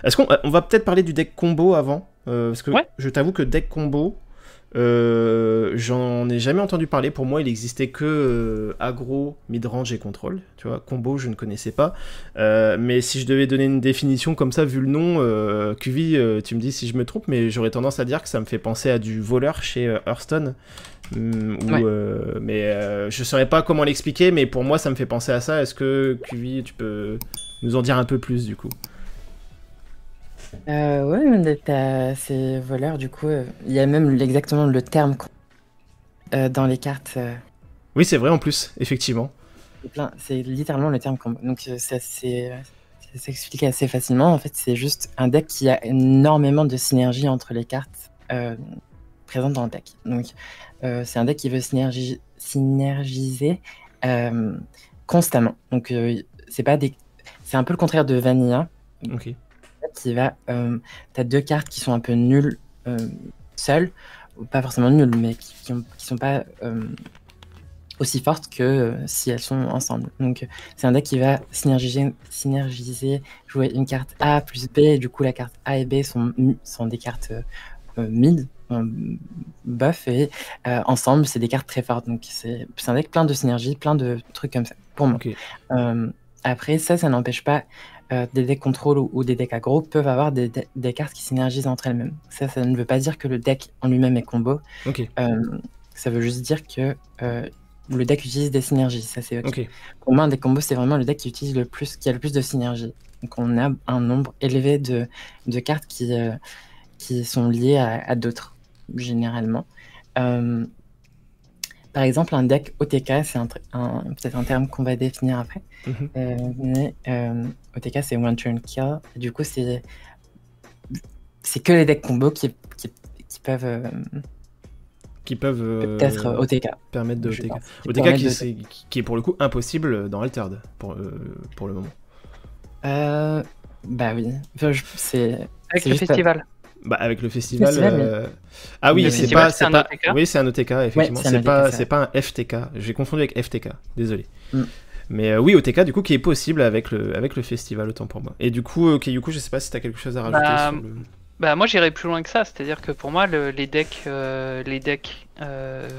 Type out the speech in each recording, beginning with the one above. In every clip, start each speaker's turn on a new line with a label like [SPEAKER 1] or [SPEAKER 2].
[SPEAKER 1] Est-ce qu'on va peut-être parler du deck combo avant parce que
[SPEAKER 2] Ouais.
[SPEAKER 1] je t'avoue que deck combo, j'en ai jamais entendu parler. Pour moi, il existait que aggro, midrange et contrôle. Tu vois, combo, je ne connaissais pas. Mais si je devais donner une définition comme ça, vu le nom, QV, tu me dis si je me trompe, mais j'aurais tendance à dire que ça me fait penser à du voleur chez Hearthstone.
[SPEAKER 2] Ouais.
[SPEAKER 1] Je saurais pas comment l'expliquer, mais pour moi, ça me fait penser à ça. Est-ce que QV, tu peux nous en dire un peu plus du coup?
[SPEAKER 3] Ouais, mais c'est voleur, du coup, il y a même exactement le terme dans les cartes.
[SPEAKER 1] Oui, c'est vrai en plus, effectivement.
[SPEAKER 3] C'est littéralement le terme combo. Donc ça s'explique assez facilement. En fait, c'est juste un deck qui a énormément de synergie entre les cartes présentes dans le deck. Donc c'est un deck qui veut synergiser constamment. Donc c'est un peu le contraire de Vanilla.
[SPEAKER 1] Ok.
[SPEAKER 3] T'as deux cartes qui sont un peu nulles seules, ou pas forcément nulles, mais qui sont pas aussi fortes que si elles sont ensemble. Donc c'est un deck qui va synergiser, jouer une carte A plus B, et du coup la carte A et B sont des cartes mid, buff, et ensemble c'est des cartes très fortes. Donc c'est un deck plein de synergie, plein de trucs comme ça, pour moi.
[SPEAKER 1] Ok.
[SPEAKER 3] Après ça n'empêche pas des decks contrôle ou des decks aggro peuvent avoir des cartes qui synergisent entre elles-mêmes. Ça ne veut pas dire que le deck en lui-même est combo.
[SPEAKER 1] Ok.
[SPEAKER 3] Ça veut juste dire que le deck utilise des synergies. Ça, c'est ok.
[SPEAKER 1] Ok.
[SPEAKER 3] Pour moi, un deck combo, c'est vraiment le deck qui a le plus de synergie. Donc on a un nombre élevé de cartes qui sont liées à d'autres, généralement. Par exemple, un deck OTK, c'est peut-être un terme qu'on va définir après. OTK, c'est One Turn Kill. Du coup, c'est que les decks combo qui peuvent peut-être OTK.
[SPEAKER 1] Permettre de OTK. OTK qui est pour le coup impossible dans Altered pour le moment.
[SPEAKER 3] Bah oui. Enfin, c'est
[SPEAKER 2] Avec le festival.
[SPEAKER 1] Bah avec le festival. Ah oui, c'est pas. Oui, c'est un OTK effectivement. Ouais, c'est pas un FTK. J'ai confondu avec FTK. Désolé. Mais oui, OTK du coup qui est possible avec le festival, autant pour moi. Et du coup, Keyuku, je sais pas si t'as quelque chose à rajouter sur le.
[SPEAKER 2] Bah moi j'irais plus loin que ça, c'est-à-dire que pour moi les decks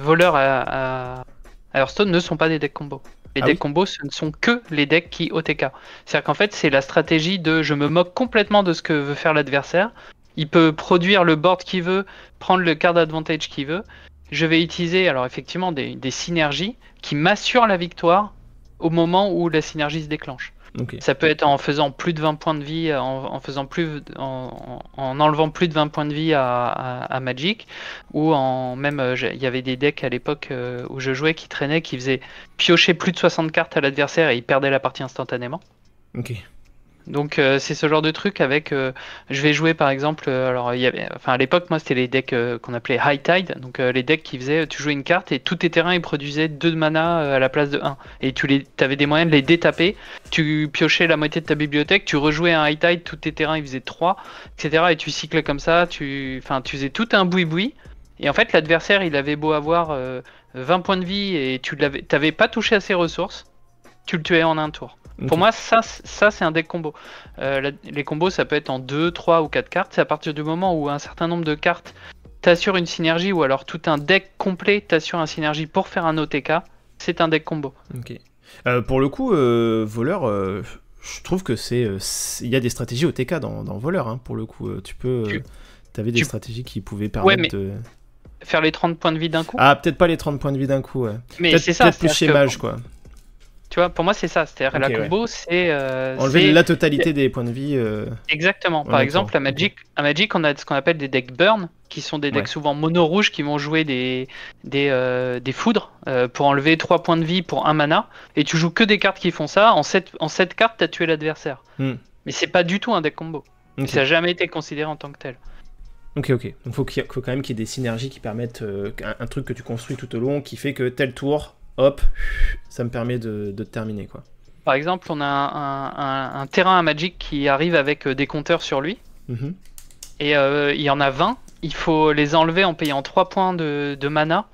[SPEAKER 2] voleurs à Hearthstone ne sont pas des decks combo. Les decks combo, ce ne sont que les decks qui OTK. C'est-à-dire qu'en fait c'est la stratégie de je me moque complètement de ce que veut faire l'adversaire. Il peut produire le board qu'il veut, prendre le card advantage qu'il veut. Je vais utiliser alors effectivement des synergies qui m'assurent la victoire au moment où la synergie se déclenche.
[SPEAKER 1] Okay.
[SPEAKER 2] Ça peut être en faisant plus de 20 points de vie, en enlevant plus de 20 points de vie à Magic, ou il y avait des decks à l'époque où je jouais qui traînaient, qui faisaient piocher plus de 60 cartes à l'adversaire et il perdait la partie instantanément.
[SPEAKER 1] Ok.
[SPEAKER 2] Donc c'est ce genre de truc avec je vais jouer par exemple alors à l'époque moi c'était les decks qu'on appelait High Tide, donc les decks qui faisaient tu jouais une carte et tous tes terrains ils produisaient 2 de mana à la place de 1 et t'avais des moyens de les détaper, tu piochais la moitié de ta bibliothèque, tu rejouais un High Tide, tous tes terrains ils faisaient 3 etc. et tu cyclais comme ça, tu faisais tout un boui-boui et en fait l'adversaire il avait beau avoir 20 points de vie et t'avais pas touché à ses ressources, tu le tuais en un tour. Okay. Pour moi, ça c'est un deck combo. Les combos, ça peut être en 2, 3 ou 4 cartes. C'est à partir du moment où un certain nombre de cartes t'assurent une synergie ou alors tout un deck complet t'assure une synergie pour faire un OTK, c'est un deck combo.
[SPEAKER 1] Ok. Pour le coup, Voleur, je trouve que il y a des stratégies OTK dans Voleur. Hein, pour le coup, t'avais des stratégies qui pouvaient permettre de...
[SPEAKER 2] Faire les 30 points de vie d'un coup.
[SPEAKER 1] Ah, peut-être pas les 30 points de vie d'un coup, ouais.
[SPEAKER 2] Mais c'est ça.
[SPEAKER 1] Peut-être plus chez Mage, quoi.
[SPEAKER 2] Tu vois, pour moi, c'est ça. C'est-à-dire la combo, c'est...
[SPEAKER 1] enlever la totalité des points de vie.
[SPEAKER 2] Exactement. Par exemple, à Magic, on a ce qu'on appelle des decks burn, qui sont des decks souvent mono-rouge, qui vont jouer des foudres pour enlever 3 points de vie pour 1 mana. Et tu joues que des cartes qui font ça. En 7 cartes, tu as tué l'adversaire. Mais c'est pas du tout un deck combo. Ça n'a jamais été considéré en tant que tel.
[SPEAKER 1] Ok. Donc il faut quand même qu'il y ait des synergies qui permettent un truc que tu construis tout au long, qui fait que tel tour... Hop, ça me permet de terminer, quoi.
[SPEAKER 2] Par exemple, on a un terrain à Magic qui arrive avec des compteurs sur lui. Et il y en a 20. Il faut les enlever en payant 3 points de mana.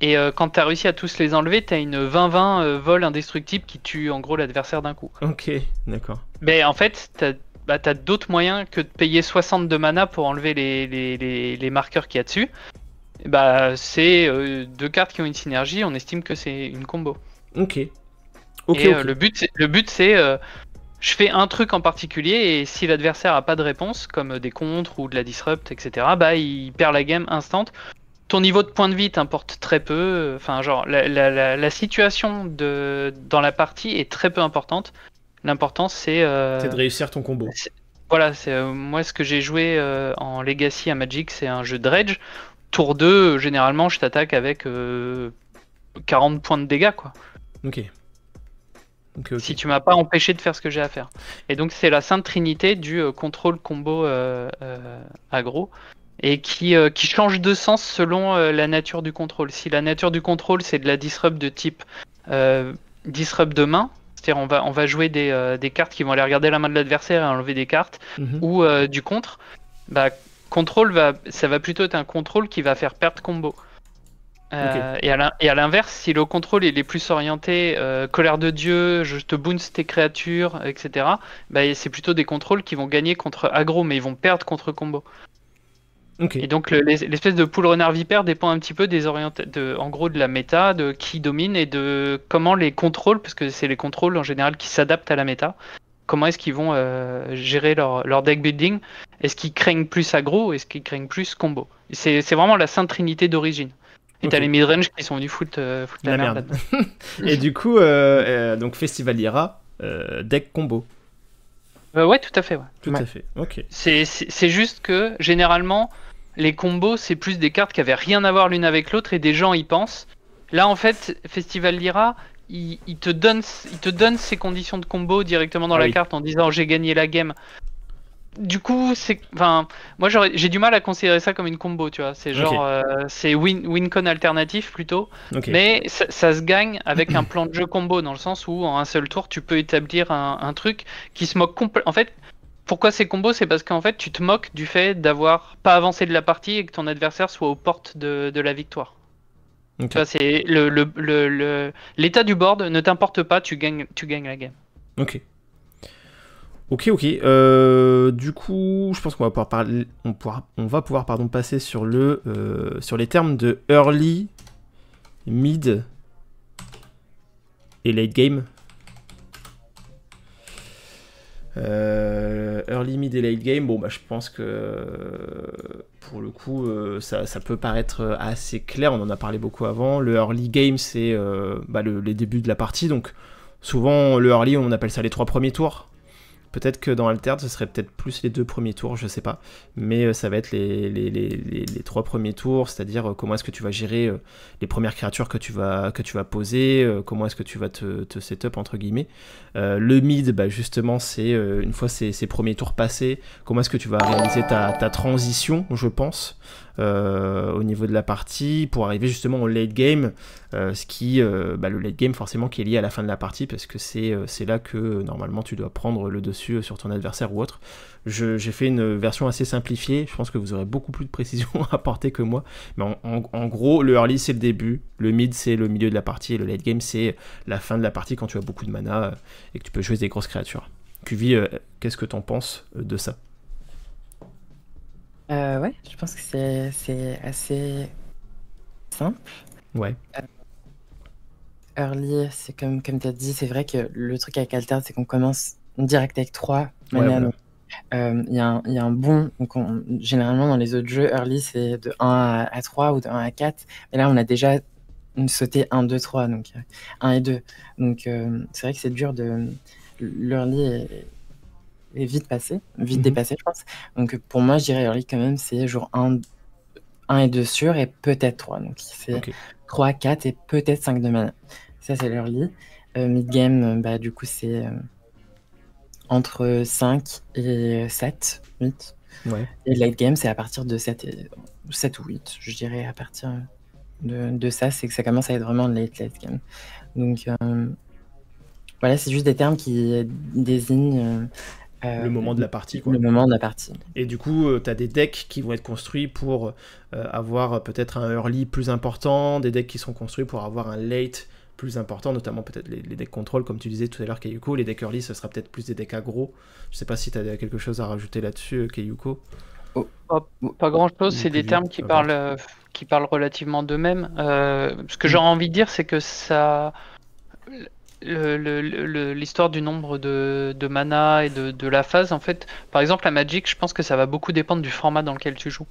[SPEAKER 2] Et quand tu as réussi à tous les enlever, tu as une 20-20 vol indestructible qui tue en gros l'adversaire d'un coup.
[SPEAKER 1] Ok, d'accord.
[SPEAKER 2] Mais en fait, bah, tu as d'autres moyens que de payer 60 de mana pour enlever les marqueurs qu'il y a dessus. Bah, c'est 2 cartes qui ont une synergie, on estime que c'est une combo.
[SPEAKER 1] Ok.
[SPEAKER 2] Le but c'est je fais un truc en particulier et si l'adversaire a pas de réponse, comme des contres ou de la disrupt, etc., bah il perd la game instant. Ton niveau de points de vie t'importe très peu. Enfin, genre, la situation dans la partie est très peu importante. L'important, c'est
[SPEAKER 1] de réussir ton combo.
[SPEAKER 2] Voilà, c'est moi ce que j'ai joué en Legacy à Magic, c'est un jeu de Dredge. Tour 2, généralement, je t'attaque avec 40 points de dégâts, quoi.
[SPEAKER 1] Ok.
[SPEAKER 2] Si tu m'as pas empêché de faire ce que j'ai à faire. Et donc, c'est la sainte trinité du contrôle combo aggro. Et qui change de sens selon la nature du contrôle. Si la nature du contrôle, c'est de la disrupt de type disrupt de main, c'est-à-dire on va jouer des cartes qui vont aller regarder la main de l'adversaire et enlever des cartes, ou du contre, bah, contrôle ça va plutôt être un contrôle qui va faire perdre combo. Et à l'inverse, si le contrôle il est plus orienté colère de dieu, je te bounce tes créatures, etc., bah, c'est plutôt des contrôles qui vont gagner contre aggro, mais ils vont perdre contre combo.
[SPEAKER 1] Okay.
[SPEAKER 2] Et donc l'espèce de pool renard vipère dépend un petit peu en gros de la méta, de qui domine et de comment les contrôles, parce que c'est les contrôles en général qui s'adaptent à la méta, comment est-ce qu'ils vont gérer leur deck building. Est-ce qu'ils craignent plus aggro ou est-ce qu'ils craignent plus combo? C'est vraiment la sainte trinité d'origine. Et t'as les midrange qui sont du foot la merde.
[SPEAKER 1] Et du coup, donc Festival Ira, deck combo.
[SPEAKER 2] Ouais, tout à fait. Ouais.
[SPEAKER 1] Tout à fait, ok.
[SPEAKER 2] C'est juste que généralement, les combos, c'est plus des cartes qui avaient rien à voir l'une avec l'autre et des gens y pensent. Là, en fait, Festival Lyra, il te donne ces conditions de combo directement dans la carte en disant j'ai gagné la game. Du coup, moi j'ai du mal à considérer ça comme une combo, tu vois. C'est genre, c'est win-con alternatif plutôt. Okay. Mais ça se gagne avec un plan de jeu combo, dans le sens où en un seul tour, tu peux établir un truc qui se moque complètement. En fait, pourquoi c'est combo? C'est parce qu'en fait, tu te moques du fait d'avoir pas avancé de la partie et que ton adversaire soit aux portes de la victoire. Okay. Tu vois, c'est l'état du board ne t'importe pas, tu gagnes la game.
[SPEAKER 1] Ok. Ok. Du coup, je pense qu'on va pouvoir parler, on va pouvoir passer sur sur les termes de early, mid et late game. Early, mid et late game, bon bah je pense que pour le coup ça peut paraître assez clair, on en a parlé beaucoup avant. Le early game c'est les débuts de la partie, donc souvent le early on appelle ça les 3 premiers tours. Peut-être que dans Altered, ce serait peut-être plus les 2 premiers tours, je sais pas. Mais ça va être les 3 premiers tours, c'est-à-dire comment est-ce que tu vas gérer les premières créatures que tu vas poser, comment est-ce que tu vas te set-up, entre guillemets. Le mid, bah, justement, c'est une fois ces premiers tours passés, comment est-ce que tu vas réaliser ta transition, je pense, au niveau de la partie, pour arriver justement au late game, le late game forcément qui est lié à la fin de la partie, parce que c'est là que normalement tu dois prendre le dessus sur ton adversaire ou autre. J'ai fait une version assez simplifiée, je pense que vous aurez beaucoup plus de précision à apporter que moi, mais en gros le early c'est le début, le mid c'est le milieu de la partie, et le late game c'est la fin de la partie quand tu as beaucoup de mana et que tu peux jouer des grosses créatures. Kuvi, qu'est-ce que t'en penses de ça?
[SPEAKER 3] Ouais, je pense que c'est assez simple.
[SPEAKER 1] Ouais.
[SPEAKER 3] Early, c'est comme tu as dit, c'est vrai que le truc avec Altered, c'est qu'on commence direct avec 3 mana. Il y a un bon, donc généralement dans les autres jeux, early c'est de 1 à 3 ou de 1 à 4, mais là on a déjà sauté 1, 2, 3, donc 1 et 2. Donc c'est vrai que c'est dur l'early est vite dépassé, je pense. Donc pour moi, je dirais early quand même, c'est genre 1 et 2 sûr et peut-être 3. Donc c'est 3, 4 et peut-être 5 de mana. Ça, c'est l'early. Mid-game, du coup, c'est entre 5 et 7, 8.
[SPEAKER 1] Ouais.
[SPEAKER 3] Et late game, c'est à partir de 7 ou 8, je dirais. À partir de ça, c'est que ça commence à être vraiment late game. Donc, voilà, c'est juste des termes qui désignent
[SPEAKER 1] le moment de la partie, quoi.
[SPEAKER 3] Le moment de la partie.
[SPEAKER 1] Et du coup, tu as des decks qui vont être construits pour avoir peut-être un early plus important, des decks qui sont construits pour avoir un late plus importants, notamment peut-être les decks contrôle, comme tu disais tout à l'heure, Kayuko. Les decks early, ce sera peut-être plus des decks aggro. Je sais pas si tu as quelque chose à rajouter là-dessus, Kayuko.
[SPEAKER 2] Pas grand-chose, c'est des termes qui parlent relativement d'eux-mêmes. Ce que j'aurais envie de dire, c'est que ça... l'histoire du nombre de mana et de la phase, en fait, par exemple, la Magic, je pense que ça va beaucoup dépendre du format dans lequel tu joues.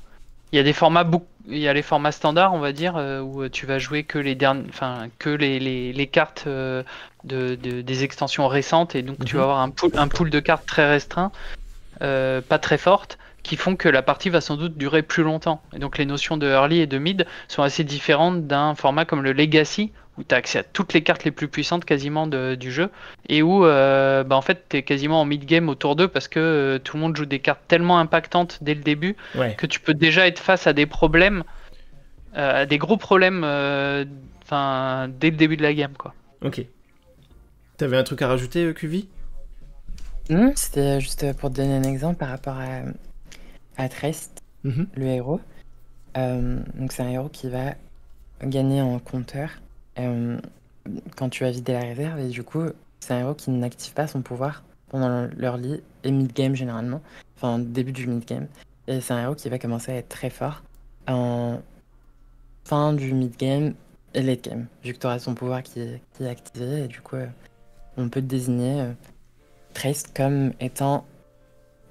[SPEAKER 2] Il y a des formats, il y a les formats standards, on va dire, où tu vas jouer que les cartes des extensions récentes, et donc tu vas avoir un pool de cartes très restreint, pas très forte, qui font que la partie va sans doute durer plus longtemps. Et donc les notions de early et de mid sont assez différentes d'un format comme le Legacy, où tu as accès à toutes les cartes les plus puissantes quasiment du jeu, et où en fait tu es quasiment en mid-game autour d'eux, parce que tout le monde joue des cartes tellement impactantes dès le début, que tu peux déjà être face à des problèmes, à des gros problèmes dès le début de la game, quoi.
[SPEAKER 1] Ok. T'avais un truc à rajouter, QV?
[SPEAKER 3] Non, c'était juste pour te donner un exemple par rapport à Trest, le héros. Donc c'est un héros qui va gagner en compteur quand tu as vidé la réserve, et du coup c'est un héros qui n'active pas son pouvoir pendant l'early et mid-game généralement, enfin début du mid-game, et c'est un héros qui va commencer à être très fort en fin du mid-game et late-game, vu que tu auras son pouvoir qui est activé, et du coup on peut désigner Trest comme étant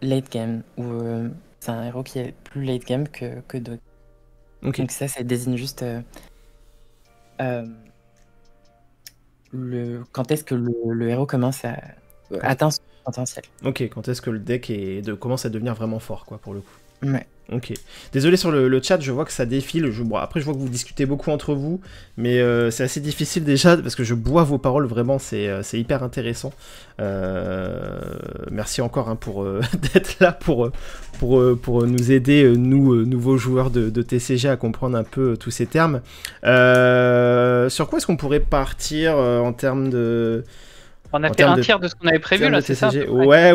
[SPEAKER 3] late-game, ou c'est un héros qui est plus late-game que d'autres.
[SPEAKER 1] Okay.
[SPEAKER 3] Donc ça désigne juste quand est-ce que le héros commence à atteindre son potentiel.
[SPEAKER 1] Ok, quand est-ce que le deck commence à devenir vraiment fort, quoi, pour le coup.
[SPEAKER 3] Ouais.
[SPEAKER 1] Ok. Désolé sur le chat, je vois que ça défile. Après, je vois que vous discutez beaucoup entre vous, mais c'est assez difficile déjà parce que je bois vos paroles. Vraiment, c'est hyper intéressant. Merci encore pour d'être là pour nous aider, nous nouveaux joueurs de TCG, à comprendre un peu tous ces termes. Sur quoi est-ce qu'on pourrait partir en termes de...
[SPEAKER 2] On a fait un tiers de ce qu'on avait prévu là, c'est ça?
[SPEAKER 1] Ouais,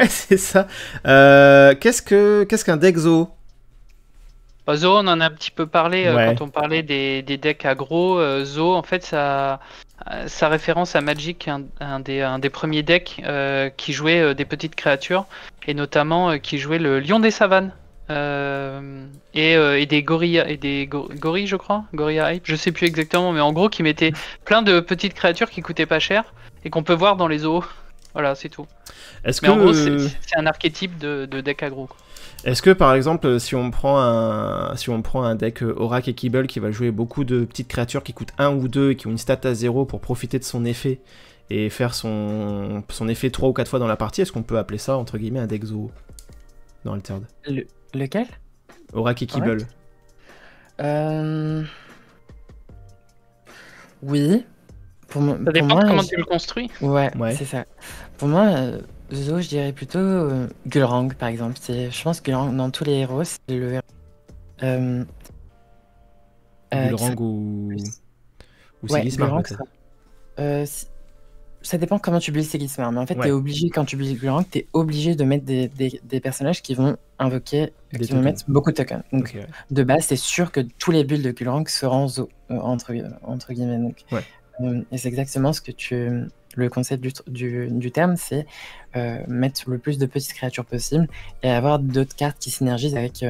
[SPEAKER 1] c'est ça. Qu'est-ce qu'un deck Zo?
[SPEAKER 2] Zo, on en a un petit peu parlé quand on parlait des decks aggro. Zo, en fait, ça référence à Magic, un des premiers decks qui jouait des petites créatures, et notamment qui jouait le lion des savanes. Et des gorillas, gorilles, je crois, Gorilla Hype, je sais plus exactement, mais en gros qui mettait plein de petites créatures qui coûtaient pas cher et qu'on peut voir dans les zoos. Voilà, c'est tout. En gros, c'est un archétype de deck aggro.
[SPEAKER 1] Est-ce que par exemple, si on prend un deck Oracle et Kibble qui va jouer beaucoup de petites créatures qui coûtent 1 ou 2 et qui ont une stat à 0 pour profiter de son effet et faire son effet 3 ou 4 fois dans la partie, est-ce qu'on peut appeler ça entre guillemets un deck Zo dans Altered?
[SPEAKER 3] Lequel?
[SPEAKER 1] Oracle et Kibble.
[SPEAKER 3] Oui.
[SPEAKER 2] Ça dépend de comment tu le construis.
[SPEAKER 3] Ouais. C'est ça. Pour moi, Zo, je dirais plutôt Gulrang, par exemple. Je pense que Gulrang, dans tous les héros, c'est le héros.
[SPEAKER 1] Gulrang ou Sigismar, peut-être.
[SPEAKER 3] Ça dépend comment tu builds Sigismar, mais en fait, t'es obligé, quand tu builds Gulrang, t'es obligé de mettre des personnages qui vont invoquer, qui vont mettre beaucoup de tokens. Donc, de base, c'est sûr que tous les builds de Gulrang seront Zo, entre guillemets. Donc. Et c'est exactement ce que le concept du terme, c'est mettre le plus de petites créatures possible et avoir d'autres cartes qui synergisent avec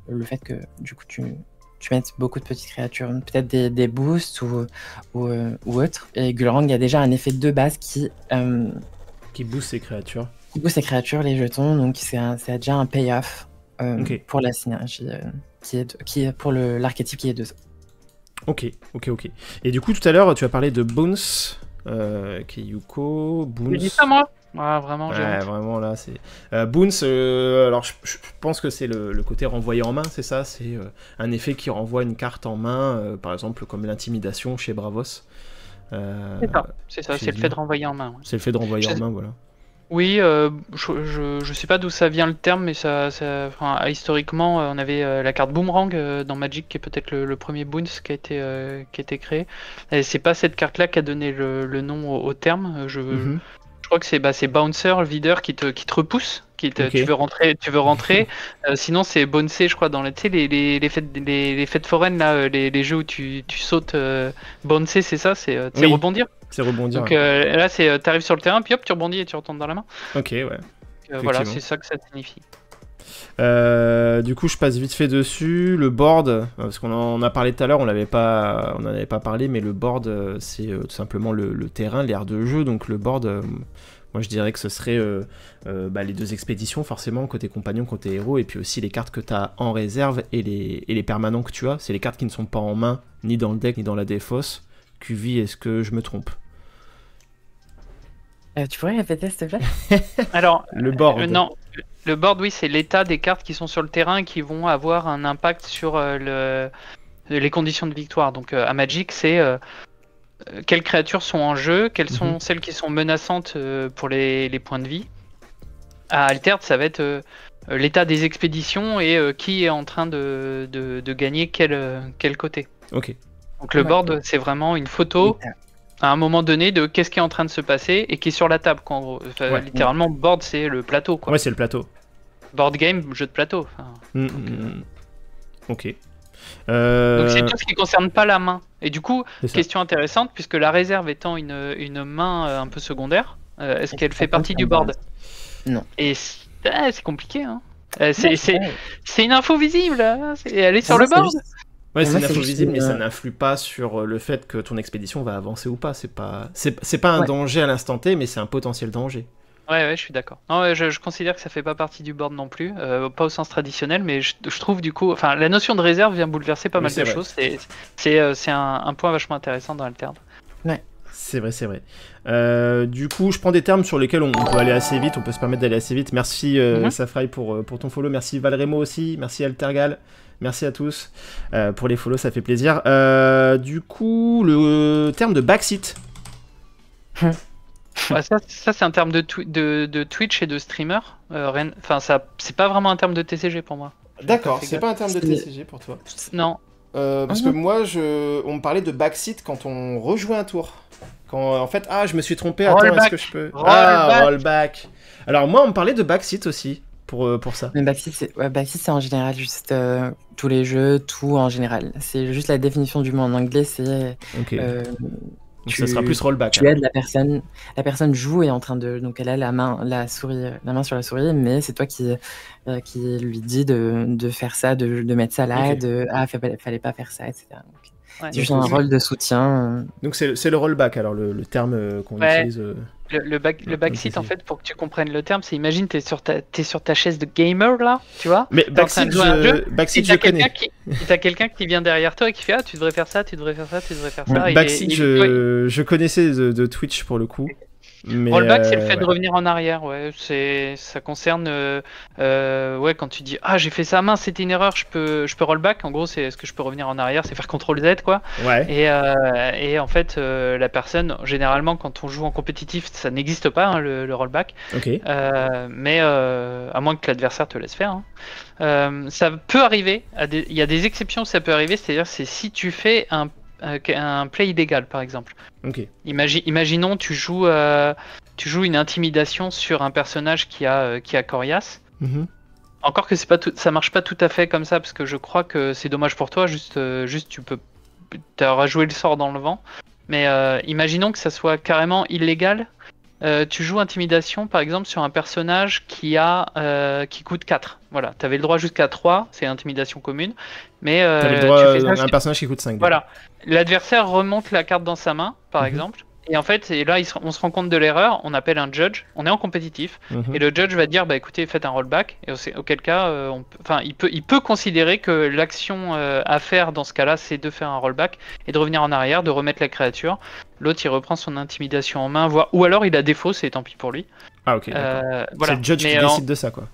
[SPEAKER 3] le fait que du coup tu mettes beaucoup de petites créatures, peut-être des boosts ou autre. Et Gulrang a déjà un effet de base qui
[SPEAKER 1] booste ses créatures.
[SPEAKER 3] Qui booste ses créatures, les jetons, donc c'est déjà un payoff pour la synergie qui est pour l'archétype qui est de ça.
[SPEAKER 1] Ok. Et du coup, tout à l'heure, tu as parlé de Boons, Kayuko, Boons.
[SPEAKER 2] Je dis ça, moi. Vraiment, j'ai honte.
[SPEAKER 1] Vraiment, là, c'est... Boons, alors, je pense que c'est le côté renvoyé en main, c'est ça? C'est un effet qui renvoie une carte en main, par exemple, comme l'intimidation chez Bravos.
[SPEAKER 2] C'est ça, c'est le fait de renvoyer en main. Ouais.
[SPEAKER 1] C'est le fait de renvoyer en main, voilà.
[SPEAKER 2] Oui, je sais pas d'où ça vient le terme, mais historiquement, on avait la carte Boomerang dans Magic, qui est peut-être le premier Boons qui a été créé. Et c'est pas cette carte-là qui a donné le nom au terme. Je crois que c'est Bouncer, le videur qui te repousse. Tu veux rentrer. Sinon, c'est Bouncer, je crois, dans les fêtes foraines, là, les jeux où tu sautes. Bouncer, c'est ça, c'est rebondir.
[SPEAKER 1] C'est rebondir.
[SPEAKER 2] Donc là, t'arrives sur le terrain, puis hop, tu rebondis et tu retournes dans la main.
[SPEAKER 1] Ok, ouais.
[SPEAKER 2] Voilà, c'est ça que ça signifie.
[SPEAKER 1] Du coup, je passe vite fait dessus. Le board, parce qu'on en a parlé tout à l'heure, on n'en avait pas parlé, mais le board, c'est tout simplement le terrain, l'aire de jeu. Donc le board, moi je dirais que ce serait les 2 expéditions, forcément, côté compagnon, côté héros, et puis aussi les cartes que tu as en réserve et les permanents que tu as. C'est les cartes qui ne sont pas en main, ni dans le deck, ni dans la défausse. QV, est-ce que je me trompe?
[SPEAKER 3] Tu pourrais répéter, s'il te plaît?
[SPEAKER 2] Alors,
[SPEAKER 1] le board.
[SPEAKER 2] Non, le board, oui, c'est l'état des cartes qui sont sur le terrain et qui vont avoir un impact sur les conditions de victoire. Donc, à Magic, c'est quelles créatures sont en jeu, quelles sont celles qui sont menaçantes pour les points de vie. À Altered, ça va être l'état des expéditions et qui est en train de gagner quel côté.
[SPEAKER 1] Ok.
[SPEAKER 2] Donc, le board, c'est vraiment une photo à un moment donné de qu'est-ce qui est en train de se passer et qui est sur la table, quoi, en gros. Littéralement, board, c'est le plateau, quoi.
[SPEAKER 1] Ouais, c'est le plateau.
[SPEAKER 2] Board game, jeu de plateau.
[SPEAKER 1] Ok.
[SPEAKER 2] Donc c'est tout ce qui concerne pas la main. Et du coup, question intéressante, puisque la réserve étant une main un peu secondaire, est-ce qu'elle fait partie du board?
[SPEAKER 3] Non.
[SPEAKER 2] Et c'est compliqué, hein. C'est une info visible, hein. Elle est sur le board.
[SPEAKER 1] Ouais, c'est une info visible, mais ça n'influe pas sur le fait que ton expédition va avancer ou pas. C'est pas un danger à l'instant T, mais c'est un potentiel danger. Ouais,
[SPEAKER 2] je suis d'accord. Non, je considère que ça fait pas partie du board non plus, pas au sens traditionnel, mais je trouve du coup, enfin, la notion de réserve vient bouleverser pas mal de choses. C'est un point vachement intéressant dans Altered.
[SPEAKER 3] Ouais.
[SPEAKER 1] C'est vrai. Du coup, je prends des termes sur lesquels on peut aller assez vite, on peut se permettre d'aller assez vite. Merci Safraï pour ton follow, merci Valremo aussi, merci Altergal. Merci à tous pour les follow, ça fait plaisir. Du coup, le terme de backseat.
[SPEAKER 2] Ça c'est un terme de Twitch et de streamer. Enfin, c'est pas vraiment un terme de TCG pour moi.
[SPEAKER 1] D'accord, c'est pas un terme de TCG pour toi.
[SPEAKER 2] Non.
[SPEAKER 1] Parce que moi, on me parlait de backseat quand on rejouait un tour. Quand en fait, je me suis trompé. Attends, est-ce que je peux rollback. Alors moi, on me parlait de backseat aussi. Pour ça.
[SPEAKER 3] Mais backseat, c'est en général juste tous les jeux, tout en général. C'est juste la définition du mot en anglais, c'est...
[SPEAKER 1] Ok. Donc ça sera plus rollback.
[SPEAKER 3] Tu aides la personne joue et est en train de... Donc elle a la main sur la souris, mais c'est toi qui lui dis de faire ça, de mettre ça là, fallait pas faire ça, etc. Donc, c'est juste un rôle de soutien.
[SPEAKER 1] Donc c'est le rollback, alors le terme qu'on utilise...
[SPEAKER 2] Le backseat, en fait, pour que tu comprennes le terme, c'est imagine t'es sur ta chaise de gamer là, tu vois.
[SPEAKER 1] Mais backseat, je connais.
[SPEAKER 2] T'as quelqu'un qui vient derrière toi et qui fait tu devrais faire ça, tu devrais faire ça, tu devrais faire ça.
[SPEAKER 1] Backseat, je connaissais de Twitch pour le coup. Mais
[SPEAKER 2] rollback, c'est le fait de revenir en arrière, ça concerne quand tu dis j'ai fait ça, mince, c'était une erreur, je peux rollback. En gros, c'est est-ce que je peux revenir en arrière, c'est faire CTRL Z quoi.
[SPEAKER 1] Ouais.
[SPEAKER 2] Et en fait, la personne, généralement, quand on joue en compétitif, ça n'existe pas le rollback.
[SPEAKER 1] Ok.
[SPEAKER 2] Mais à moins que l'adversaire te laisse faire. Ça peut arriver. Il y a des exceptions où ça peut arriver, c'est-à-dire c'est si tu fais un play illégal par exemple.
[SPEAKER 1] Ok.
[SPEAKER 2] Imaginons tu joues une intimidation sur un personnage qui a Corias. Encore que ça marche pas tout à fait comme ça parce que je crois que c'est dommage pour toi. Juste t'auras joué le sort dans le vent. Mais imaginons que ça soit carrément illégal. Tu joues intimidation par exemple sur un personnage qui coûte 4. Voilà, t'avais le droit jusqu'à 3, c'est intimidation commune. Mais
[SPEAKER 1] t'avais le droit à un personnage qui coûte 5.
[SPEAKER 2] Voilà. L'adversaire remonte la carte dans sa main, par exemple. Et en fait, là, on se rend compte de l'erreur, on appelle un judge, on est en compétitif, et le judge va dire, écoutez, faites un rollback, et auquel cas, il peut considérer que l'action à faire dans ce cas-là, c'est de faire un rollback, et de revenir en arrière, de remettre la créature. L'autre, il reprend son intimidation en main, ou alors il a défaut, c'est tant pis pour lui.
[SPEAKER 1] Ah ok,
[SPEAKER 2] voilà.
[SPEAKER 1] C'est le judge qui décide de ça, quoi.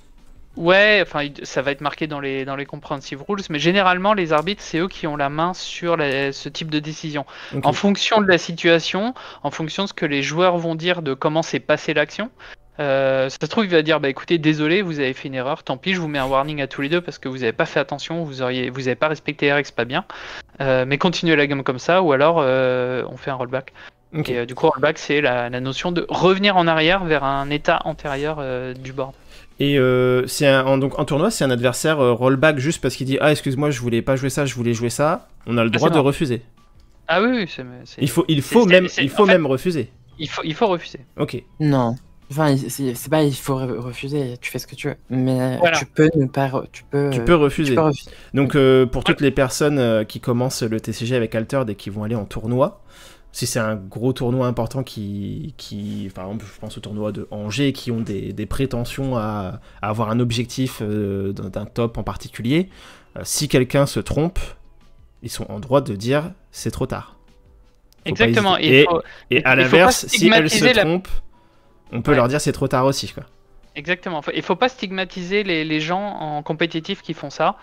[SPEAKER 2] Ouais, ça va être marqué dans les comprehensive rules, mais généralement les arbitres c'est eux qui ont la main sur ce type de décision. En fonction de la situation, en fonction de ce que les joueurs vont dire de comment s'est passée l'action, ça se trouve il va dire écoutez désolé vous avez fait une erreur, tant pis je vous mets un warning à tous les deux parce que vous avez pas fait attention, vous avez pas respecté les règles, c'est pas bien, mais continuez la game comme ça ou alors on fait un rollback. Okay. Et du coup, rollback, c'est la notion de revenir en arrière vers un état antérieur du board.
[SPEAKER 1] Et donc en tournoi, si un adversaire rollback juste parce qu'il dit « Ah, excuse-moi, je voulais pas jouer ça, je voulais jouer ça », on a le droit de refuser.
[SPEAKER 2] Ah oui,
[SPEAKER 1] il faut même refuser.
[SPEAKER 2] Il faut refuser.
[SPEAKER 1] Ok.
[SPEAKER 3] Non. Enfin, c'est pas il faut refuser, tu fais ce que tu veux, mais voilà. Tu peux refuser.
[SPEAKER 1] Donc pour toutes les personnes qui commencent le TCG avec Altered et qui vont aller en tournoi, si c'est un gros tournoi important qui par exemple, je pense au tournoi de Angers, qui ont des prétentions à avoir un objectif d'un top en particulier, si quelqu'un se trompe, ils sont en droit de dire c'est trop tard.
[SPEAKER 2] Exactement.
[SPEAKER 1] Et à l'inverse, si elle se trompe, on peut leur dire c'est trop tard aussi, quoi.
[SPEAKER 2] Exactement. Il faut pas stigmatiser les gens en compétitif qui font ça.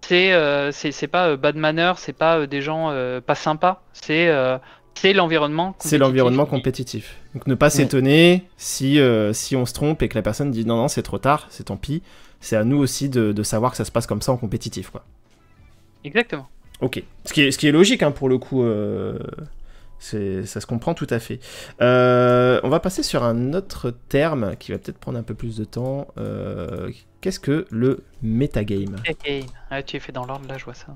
[SPEAKER 2] C'est pas bad manner, c'est pas des gens pas sympas. C'est l'environnement compétitif.
[SPEAKER 1] C'est l'environnement compétitif. Donc ne pas s'étonner si on se trompe et que la personne dit non, c'est trop tard, c'est tant pis. C'est à nous aussi de savoir que ça se passe comme ça en compétitif, quoi.
[SPEAKER 2] Exactement.
[SPEAKER 1] Ok. Ce qui est logique, hein, pour le coup. Ça se comprend tout à fait. On va passer sur un autre terme qui va peut-être prendre un peu plus de temps. Qu'est-ce que le metagame?
[SPEAKER 2] Ah, tu es fait dans l'ordre, là, je vois ça.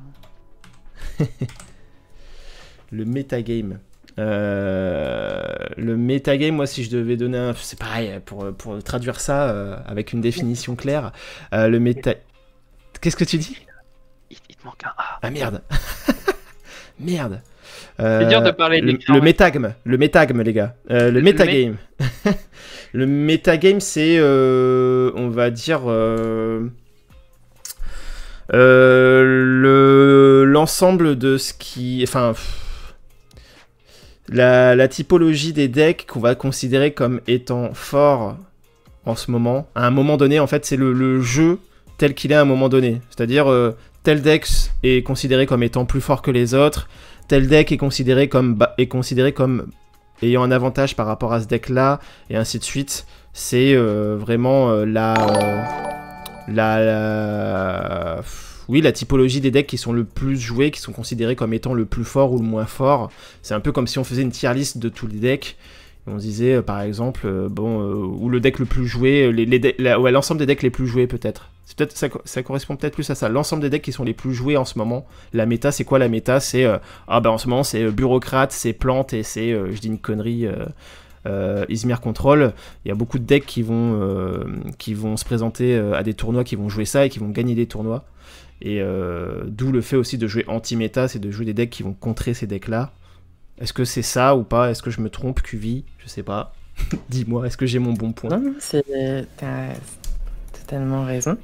[SPEAKER 1] Le metagame. Le metagame, moi, si je devais donner un... C'est pareil, pour traduire ça avec une définition claire. Le méta... Qu'est-ce que tu dis?
[SPEAKER 2] Il te manque un A.
[SPEAKER 1] Ah, merde. Merde.
[SPEAKER 2] C'est dur de parler
[SPEAKER 1] le métagme, les gars. Le metagame. Le metagame, c'est, on va dire, l'ensemble de ce qui... Enfin, la typologie des decks qu'on va considérer comme étant forts en ce moment. À un moment donné, en fait, c'est le jeu tel qu'il est à un moment donné. C'est-à-dire, tel deck est considéré comme étant plus fort que les autres. Tel deck est considéré comme ayant un avantage par rapport à ce deck-là, et ainsi de suite. C'est vraiment la typologie des decks qui sont le plus joués, qui sont considérés comme étant le plus fort ou le moins fort. C'est un peu comme si on faisait une tier list de tous les decks. Et on se disait, par exemple, ou le deck le plus joué, l'ensemble des decks les plus joués peut-être. Ça correspond peut-être plus à ça. L'ensemble des decks qui sont les plus joués en ce moment. La méta, c'est quoi la méta? C'est en ce moment, c'est bureaucrate, c'est plante et c'est, je dis une connerie, Izmir Control. Il y a beaucoup de decks qui vont se présenter à des tournois, qui vont jouer ça et qui vont gagner des tournois. Et d'où le fait aussi de jouer anti-méta, c'est de jouer des decks qui vont contrer ces decks-là. Est-ce que c'est ça ou pas? Est-ce que je me trompe, QV? Je sais pas. Dis-moi, est-ce que j'ai mon bon point?
[SPEAKER 3] Non, t'as totalement raison.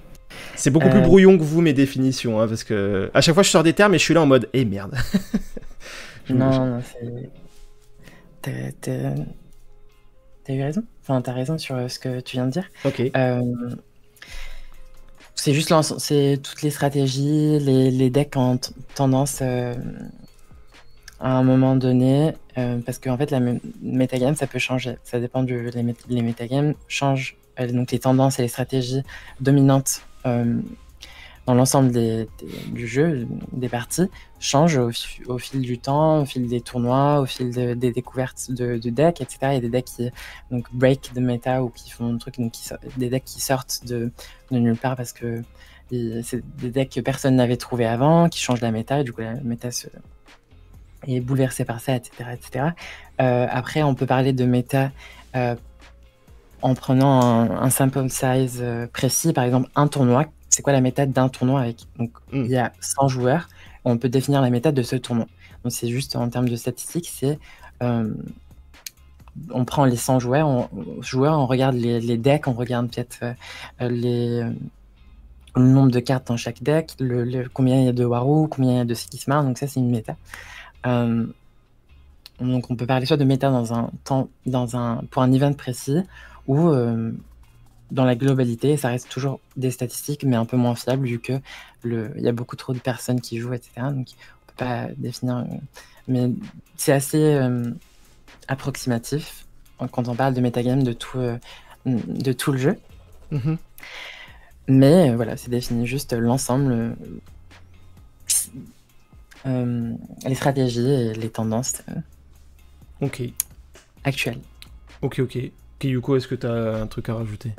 [SPEAKER 1] C'est beaucoup plus brouillon que vous, mes définitions, hein, parce que à chaque fois je sors des termes et je suis là en mode « Eh merde !»
[SPEAKER 3] Non, c'est... T'as eu raison. Enfin, t'as raison sur ce que tu viens de dire.
[SPEAKER 1] Ok.
[SPEAKER 3] C'est juste c'est toutes les stratégies, les decks ont tendance à un moment donné, parce qu'en fait, la metagame, ça peut changer. Ça dépend les metagames changent, donc les tendances et les stratégies dominantes dans l'ensemble du jeu, des parties, changent au fil du temps, au fil des tournois, au fil des découvertes de decks, etc. Il y a des decks qui donc break de méta ou qui font un truc, donc des decks qui sortent de nulle part parce que c'est des decks que personne n'avait trouvé avant, qui changent la méta, et du coup la méta est bouleversée par ça, etc. etc. Après, on peut parler de méta en prenant un sample size précis, par exemple un tournoi. C'est quoi la méta d'un tournoi donc il y a 100 joueurs, on peut définir la méta de ce tournoi. Donc c'est juste en termes de statistiques, c'est on prend les 100 joueurs, on regarde les decks, on regarde peut-être le nombre de cartes dans chaque deck, combien il y a de Waru, combien il y a de Sikismar, donc ça c'est une méta. Donc on peut parler soit de méta pour un event précis, ou dans la globalité, ça reste toujours des statistiques, mais un peu moins fiables, vu que il y a beaucoup trop de personnes qui jouent, etc. Donc on peut pas définir, mais c'est assez approximatif quand on parle de metagame de tout le jeu.
[SPEAKER 1] Mm-hmm.
[SPEAKER 3] Mais voilà, c'est défini juste l'ensemble, les stratégies et les tendances actuelle.
[SPEAKER 1] Ok. Kayuko, est-ce que tu as un truc à rajouter?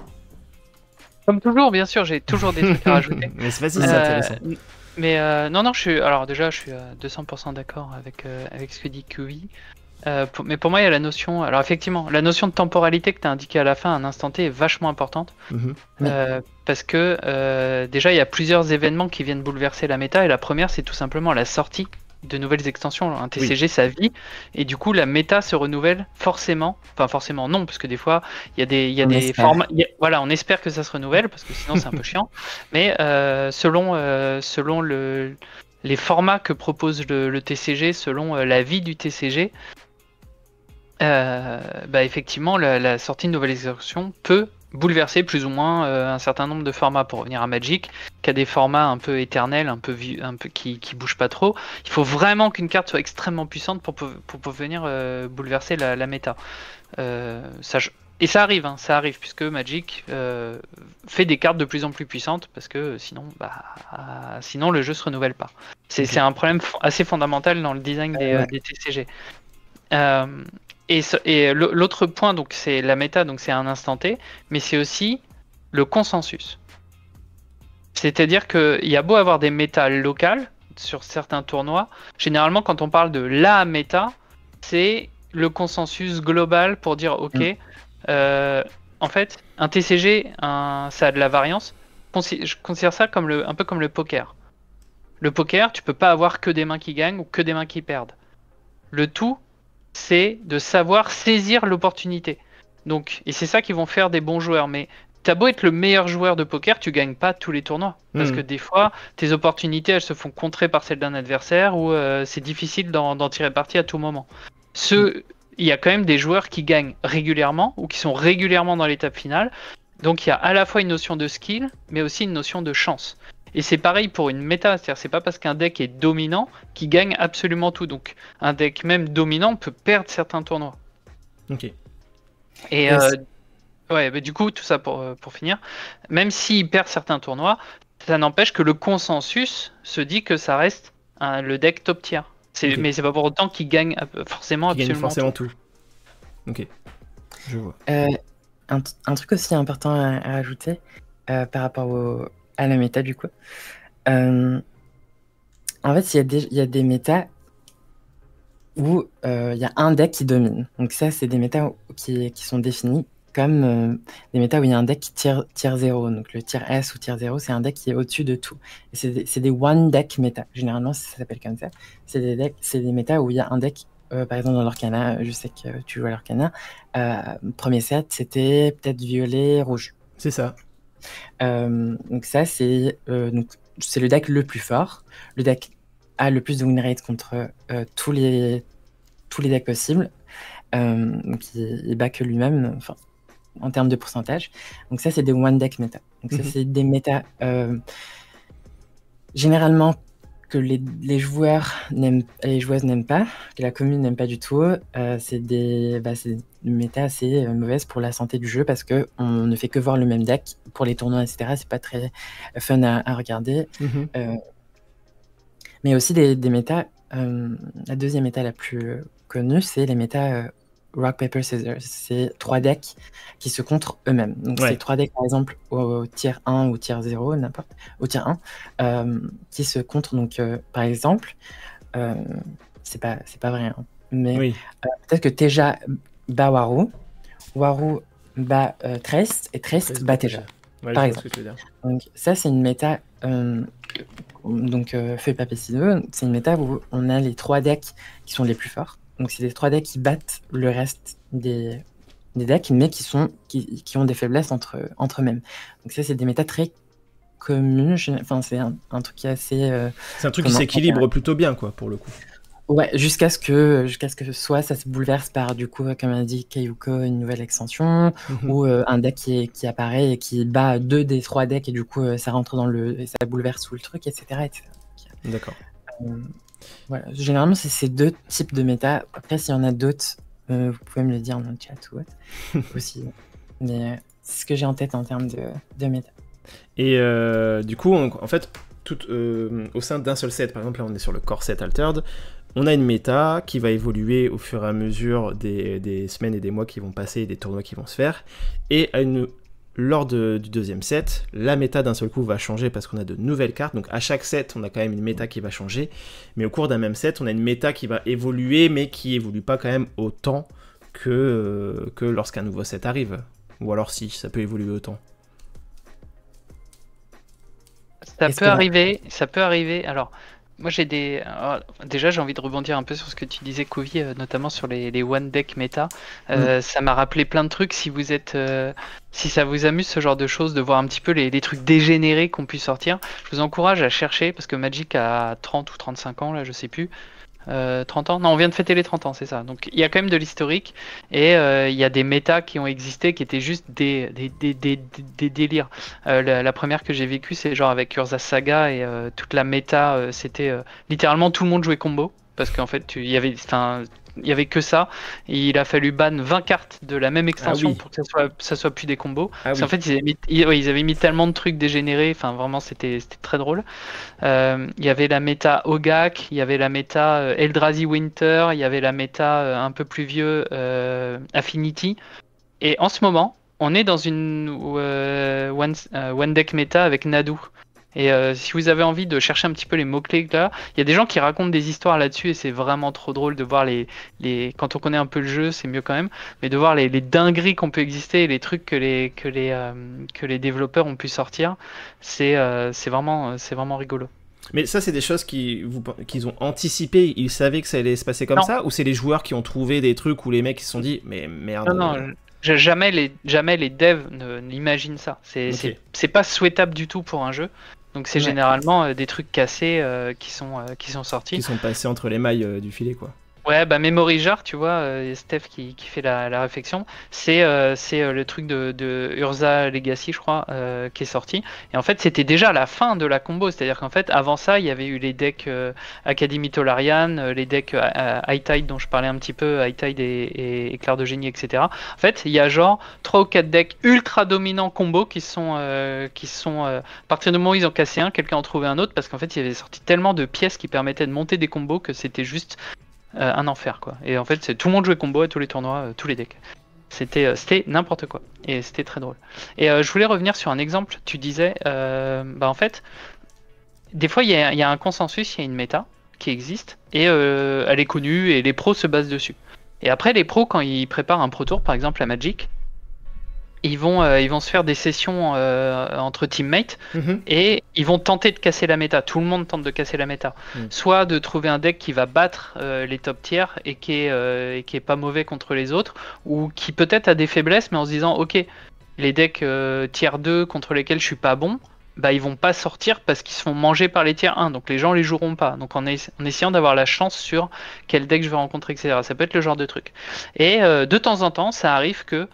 [SPEAKER 2] Comme toujours, bien sûr, j'ai toujours des trucs à rajouter.
[SPEAKER 1] Mais c'est facile, c'est intéressant.
[SPEAKER 2] Mais non, je suis à 200% d'accord avec ce que dit QV. Mais pour moi, il y a la notion. Alors, effectivement, la notion de temporalité que tu as indiquée à la fin, à un instant T, est vachement importante. Parce que déjà, il y a plusieurs événements qui viennent bouleverser la méta. Et la première, c'est tout simplement la sortie de nouvelles extensions. Un TCG, ça vit. Et du coup, la méta se renouvelle forcément. Enfin, forcément, non, parce que des fois, il y a des formats. Voilà, on espère que ça se renouvelle, parce que sinon, c'est un peu chiant. Mais selon les formats que propose le TCG, selon la vie du TCG, effectivement, la sortie de nouvelles extensions peut bouleverser plus ou moins un certain nombre de formats. Pour revenir à Magic, qui a des formats un peu éternels, un peu qui bougent pas trop. Il faut vraiment qu'une carte soit extrêmement puissante pour venir bouleverser la méta. Et ça arrive puisque Magic fait des cartes de plus en plus puissantes, parce que sinon le jeu se renouvelle pas. C'est un problème assez fondamental dans le design des TCG. Et l'autre point, donc, c'est la méta, donc c'est un instant T, mais c'est aussi le consensus. C'est-à-dire qu'il y a beau avoir des méta locales sur certains tournois, généralement quand on parle de la méta, c'est le consensus global pour dire ok, en fait, un TCG, ça a de la variance. Je considère ça comme un peu comme le poker. Le poker, tu peux pas avoir que des mains qui gagnent ou que des mains qui perdent. Le tout, c'est de savoir saisir l'opportunité. Donc, et c'est ça qui vont faire des bons joueurs. Mais t'as beau être le meilleur joueur de poker, tu gagnes pas tous les tournois. Parce que des fois, tes opportunités, elles se font contrer par celles d'un adversaire, ou c'est difficile d'en tirer parti à tout moment. Il y a quand même des joueurs qui gagnent régulièrement, ou qui sont régulièrement dans l'étape finale. Donc il y a à la fois une notion de skill, mais aussi une notion de chance. Et c'est pareil pour une méta, c'est-à-dire c'est pas parce qu'un deck est dominant qu'il gagne absolument tout. Donc un deck même dominant peut perdre certains tournois.
[SPEAKER 1] Ok.
[SPEAKER 2] Et du coup, tout ça pour finir, même s'il perd certains tournois, ça n'empêche que le consensus se dit que ça reste le deck top tier. Mais c'est pas pour autant qu'il gagne forcément absolument
[SPEAKER 1] tout. Ok, je vois.
[SPEAKER 3] Un truc aussi important à ajouter par rapport à la méta du coup. En fait, il y a des métas où il y a un deck qui domine. Donc ça, c'est des métas qui sont définis comme des métas où il y a un deck qui tier 0. Donc le tier S ou tier 0, c'est un deck qui est au-dessus de tout. Et c'est des one deck méta. Généralement, ça s'appelle comme ça. C'est des métas où il y a un deck, par exemple dans l'Orcana, je sais que tu joues à l'Orcana, premier set, c'était peut-être violet, rouge.
[SPEAKER 1] C'est ça.
[SPEAKER 3] Donc ça, c'est le deck le plus fort. Le deck a le plus de win rate contre tous les decks possibles. Donc il bat que lui-même, enfin, en termes de pourcentage. Donc ça, c'est des one deck méta. Donc ça, c'est des méta généralement que les joueurs et les joueuses n'aiment pas, que la commune n'aime pas du tout. C'est des méta assez mauvaises pour la santé du jeu, parce que on ne fait que voir le même deck pour les tournois, etc. C'est pas très fun à regarder. Mais aussi des méta. La deuxième méta la plus connue, c'est les méta Rock, Paper, Scissors. C'est 3 decks qui se contrent eux-mêmes. Donc c'est 3 decks, par exemple, au tier 1 ou tier 0, n'importe, au tier 1, qui se contrent. Donc, par exemple, c'est pas vrai, hein, mais peut-être que Teja bat Waru, Waru bat Trace, et Trace bat Teja, par exemple. Donc ça, c'est une méta... donc feu papier ciseaux, c'est une méta où on a les 3 decks qui sont les plus forts. Donc c'est les 3 decks qui battent le reste des decks, mais qui ont des faiblesses entre eux-mêmes. Donc ça, c'est des méta très communes. Enfin, c'est un truc qui est assez...
[SPEAKER 1] c'est un truc qui s'équilibre plutôt bien, quoi, pour le coup.
[SPEAKER 3] Ouais, jusqu'à ce que soit ça se bouleverse par, du coup, comme a dit Kayuko, une nouvelle extension, ou un deck qui apparaît et qui bat 2 des 3 decks, et du coup ça rentre et ça bouleverse tout le truc, etc.
[SPEAKER 1] D'accord.
[SPEAKER 3] Voilà. Généralement, c'est ces 2 types de méta. Après, s'il y en a d'autres, vous pouvez me le dire dans le chat aussi. Mais c'est ce que j'ai en tête en termes de méta.
[SPEAKER 1] Et du coup, en fait, au sein d'un seul set, par exemple, là on est sur le core set Altered, on a une méta qui va évoluer au fur et à mesure des semaines et des mois qui vont passer et des tournois qui vont se faire. Et lors du deuxième set, la méta d'un seul coup va changer parce qu'on a de nouvelles cartes. Donc à chaque set, on a quand même une méta qui va changer. Mais au cours d'un même set, on a une méta qui va évoluer, mais qui évolue pas quand même autant que lorsqu'un nouveau set arrive. Ou alors si, ça peut évoluer autant.
[SPEAKER 2] Ça peut arriver. Alors, moi déjà, j'ai envie de rebondir un peu sur ce que tu disais, Kovi, notamment sur les one deck méta. Ça m'a rappelé plein de trucs. Si ça vous amuse ce genre de choses, de voir un petit peu les trucs dégénérés qu'on puisse sortir, je vous encourage à chercher, parce que Magic a 30 ou 35 ans, là, je sais plus. 30 ans? Non, on vient de fêter les 30 ans, c'est ça. Donc il y a quand même de l'historique et il y a des métas qui ont existé qui étaient juste des délires. La première que j'ai vécue, c'est genre avec Urza Saga et toute la méta, c'était littéralement tout le monde jouait combo parce qu'en fait il y avait que ça et il a fallu ban 20 cartes de la même extension pour que ça soit plus des combos. Parce qu'en fait ils avaient mis tellement de trucs dégénérés, enfin vraiment c'était très drôle. Il y avait la méta Ogak, il y avait la méta Eldrazi Winter, il y avait la méta un peu plus vieux Affinity. Et en ce moment, on est dans une one deck méta avec Nadu. Et si vous avez envie de chercher un petit peu les mots-clés là, il y a des gens qui racontent des histoires là-dessus et c'est vraiment trop drôle de voir quand on connaît un peu le jeu, c'est mieux quand même, mais de voir les dingueries qu'on peut exister et les trucs que les développeurs ont pu sortir, c'est vraiment rigolo.
[SPEAKER 1] Mais ça, c'est des choses qu'ils ont anticipé, ils savaient que ça allait se passer comme ça, ou c'est les joueurs qui ont trouvé des trucs où les mecs ils se sont dit mais merde.
[SPEAKER 2] Non. Jamais les devs n'imaginent ça. C'est pas souhaitable du tout pour un jeu. Donc c'est généralement des trucs cassés qui sont sortis.
[SPEAKER 1] Qui sont passés entre les mailles du filet, quoi.
[SPEAKER 2] Ouais, bah Memory Jar, tu vois, Steph qui fait la réflexion, c'est le truc de Urza Legacy, je crois, qui est sorti. Et en fait, c'était déjà la fin de la combo, c'est-à-dire qu'en fait, avant ça, il y avait eu les decks Academy Tolarian, les decks High Tide dont je parlais un petit peu, High Tide et Éclair de Génie, etc. En fait, il y a genre 3 ou 4 decks ultra dominants combo qui sont à partir du moment où ils ont cassé un, quelqu'un en trouvait un autre, parce qu'en fait, il y avait sorti tellement de pièces qui permettaient de monter des combos que c'était juste un enfer, quoi. Et en fait, tout le monde jouait combo à tous les tournois, tous les decks. C'était n'importe quoi. Et c'était très drôle. Et je voulais revenir sur un exemple. Tu disais, en fait, des fois, il y a un consensus, il y a une méta qui existe, et elle est connue, et les pros se basent dessus. Et après, les pros, quand ils préparent un pro tour, par exemple à Magic, ils vont se faire des sessions entre teammates et ils vont tenter de casser la méta. Tout le monde tente de casser la méta. Soit de trouver un deck qui va battre les top tiers et qui est pas mauvais contre les autres, ou qui peut-être a des faiblesses, mais en se disant ok, les decks tier 2 contre lesquels je suis pas bon, bah ils vont pas sortir parce qu'ils se font manger par les tier 1, donc les gens les joueront pas. Donc en essayant d'avoir la chance sur quel deck je vais rencontrer, etc. Ça peut être le genre de truc. Et de temps en temps, ça arrive que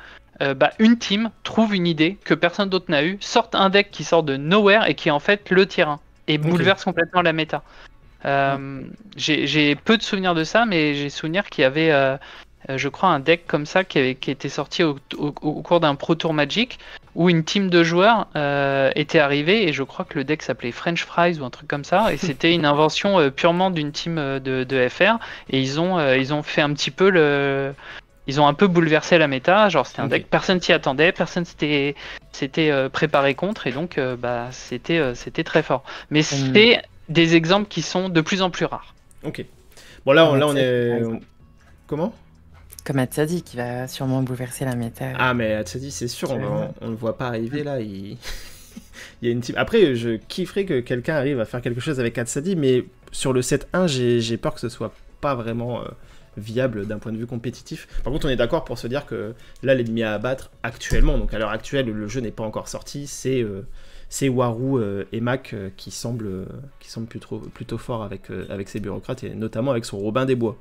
[SPEAKER 2] une team trouve une idée que personne d'autre n'a eu, sorte un deck qui sort de nowhere et qui est en fait le tier 1 et bouleverse complètement la méta. J'ai peu de souvenirs de ça, mais j'ai souvenir qu'il y avait je crois un deck comme ça qui était sorti au cours d'un Pro Tour Magic où une team de joueurs était arrivée et je crois que le deck s'appelait French Fries ou un truc comme ça et c'était une invention purement d'une team de FR et ils ont fait un petit peu ils ont un peu bouleversé la méta, genre c'était un deck, personne s'y attendait, personne s'était préparé contre, et donc c'était très fort. Mais c'est des exemples qui sont de plus en plus rares.
[SPEAKER 1] Ok. Bon là on est... Comment ?
[SPEAKER 3] Comme Atsadi qui va sûrement bouleverser la méta.
[SPEAKER 1] Ah mais Atsadi c'est sûr, on le voit pas arriver là, il y a une team... Après je kifferais que quelqu'un arrive à faire quelque chose avec Atsadi, mais sur le set 1 j'ai peur que ce soit pas vraiment... viable d'un point de vue compétitif. Par contre, on est d'accord pour se dire que là, l'ennemi à abattre actuellement, donc à l'heure actuelle, le jeu n'est pas encore sorti, c'est Waru et Mac qui semblent plutôt fort avec ses bureaucrates et notamment avec son Robin des Bois.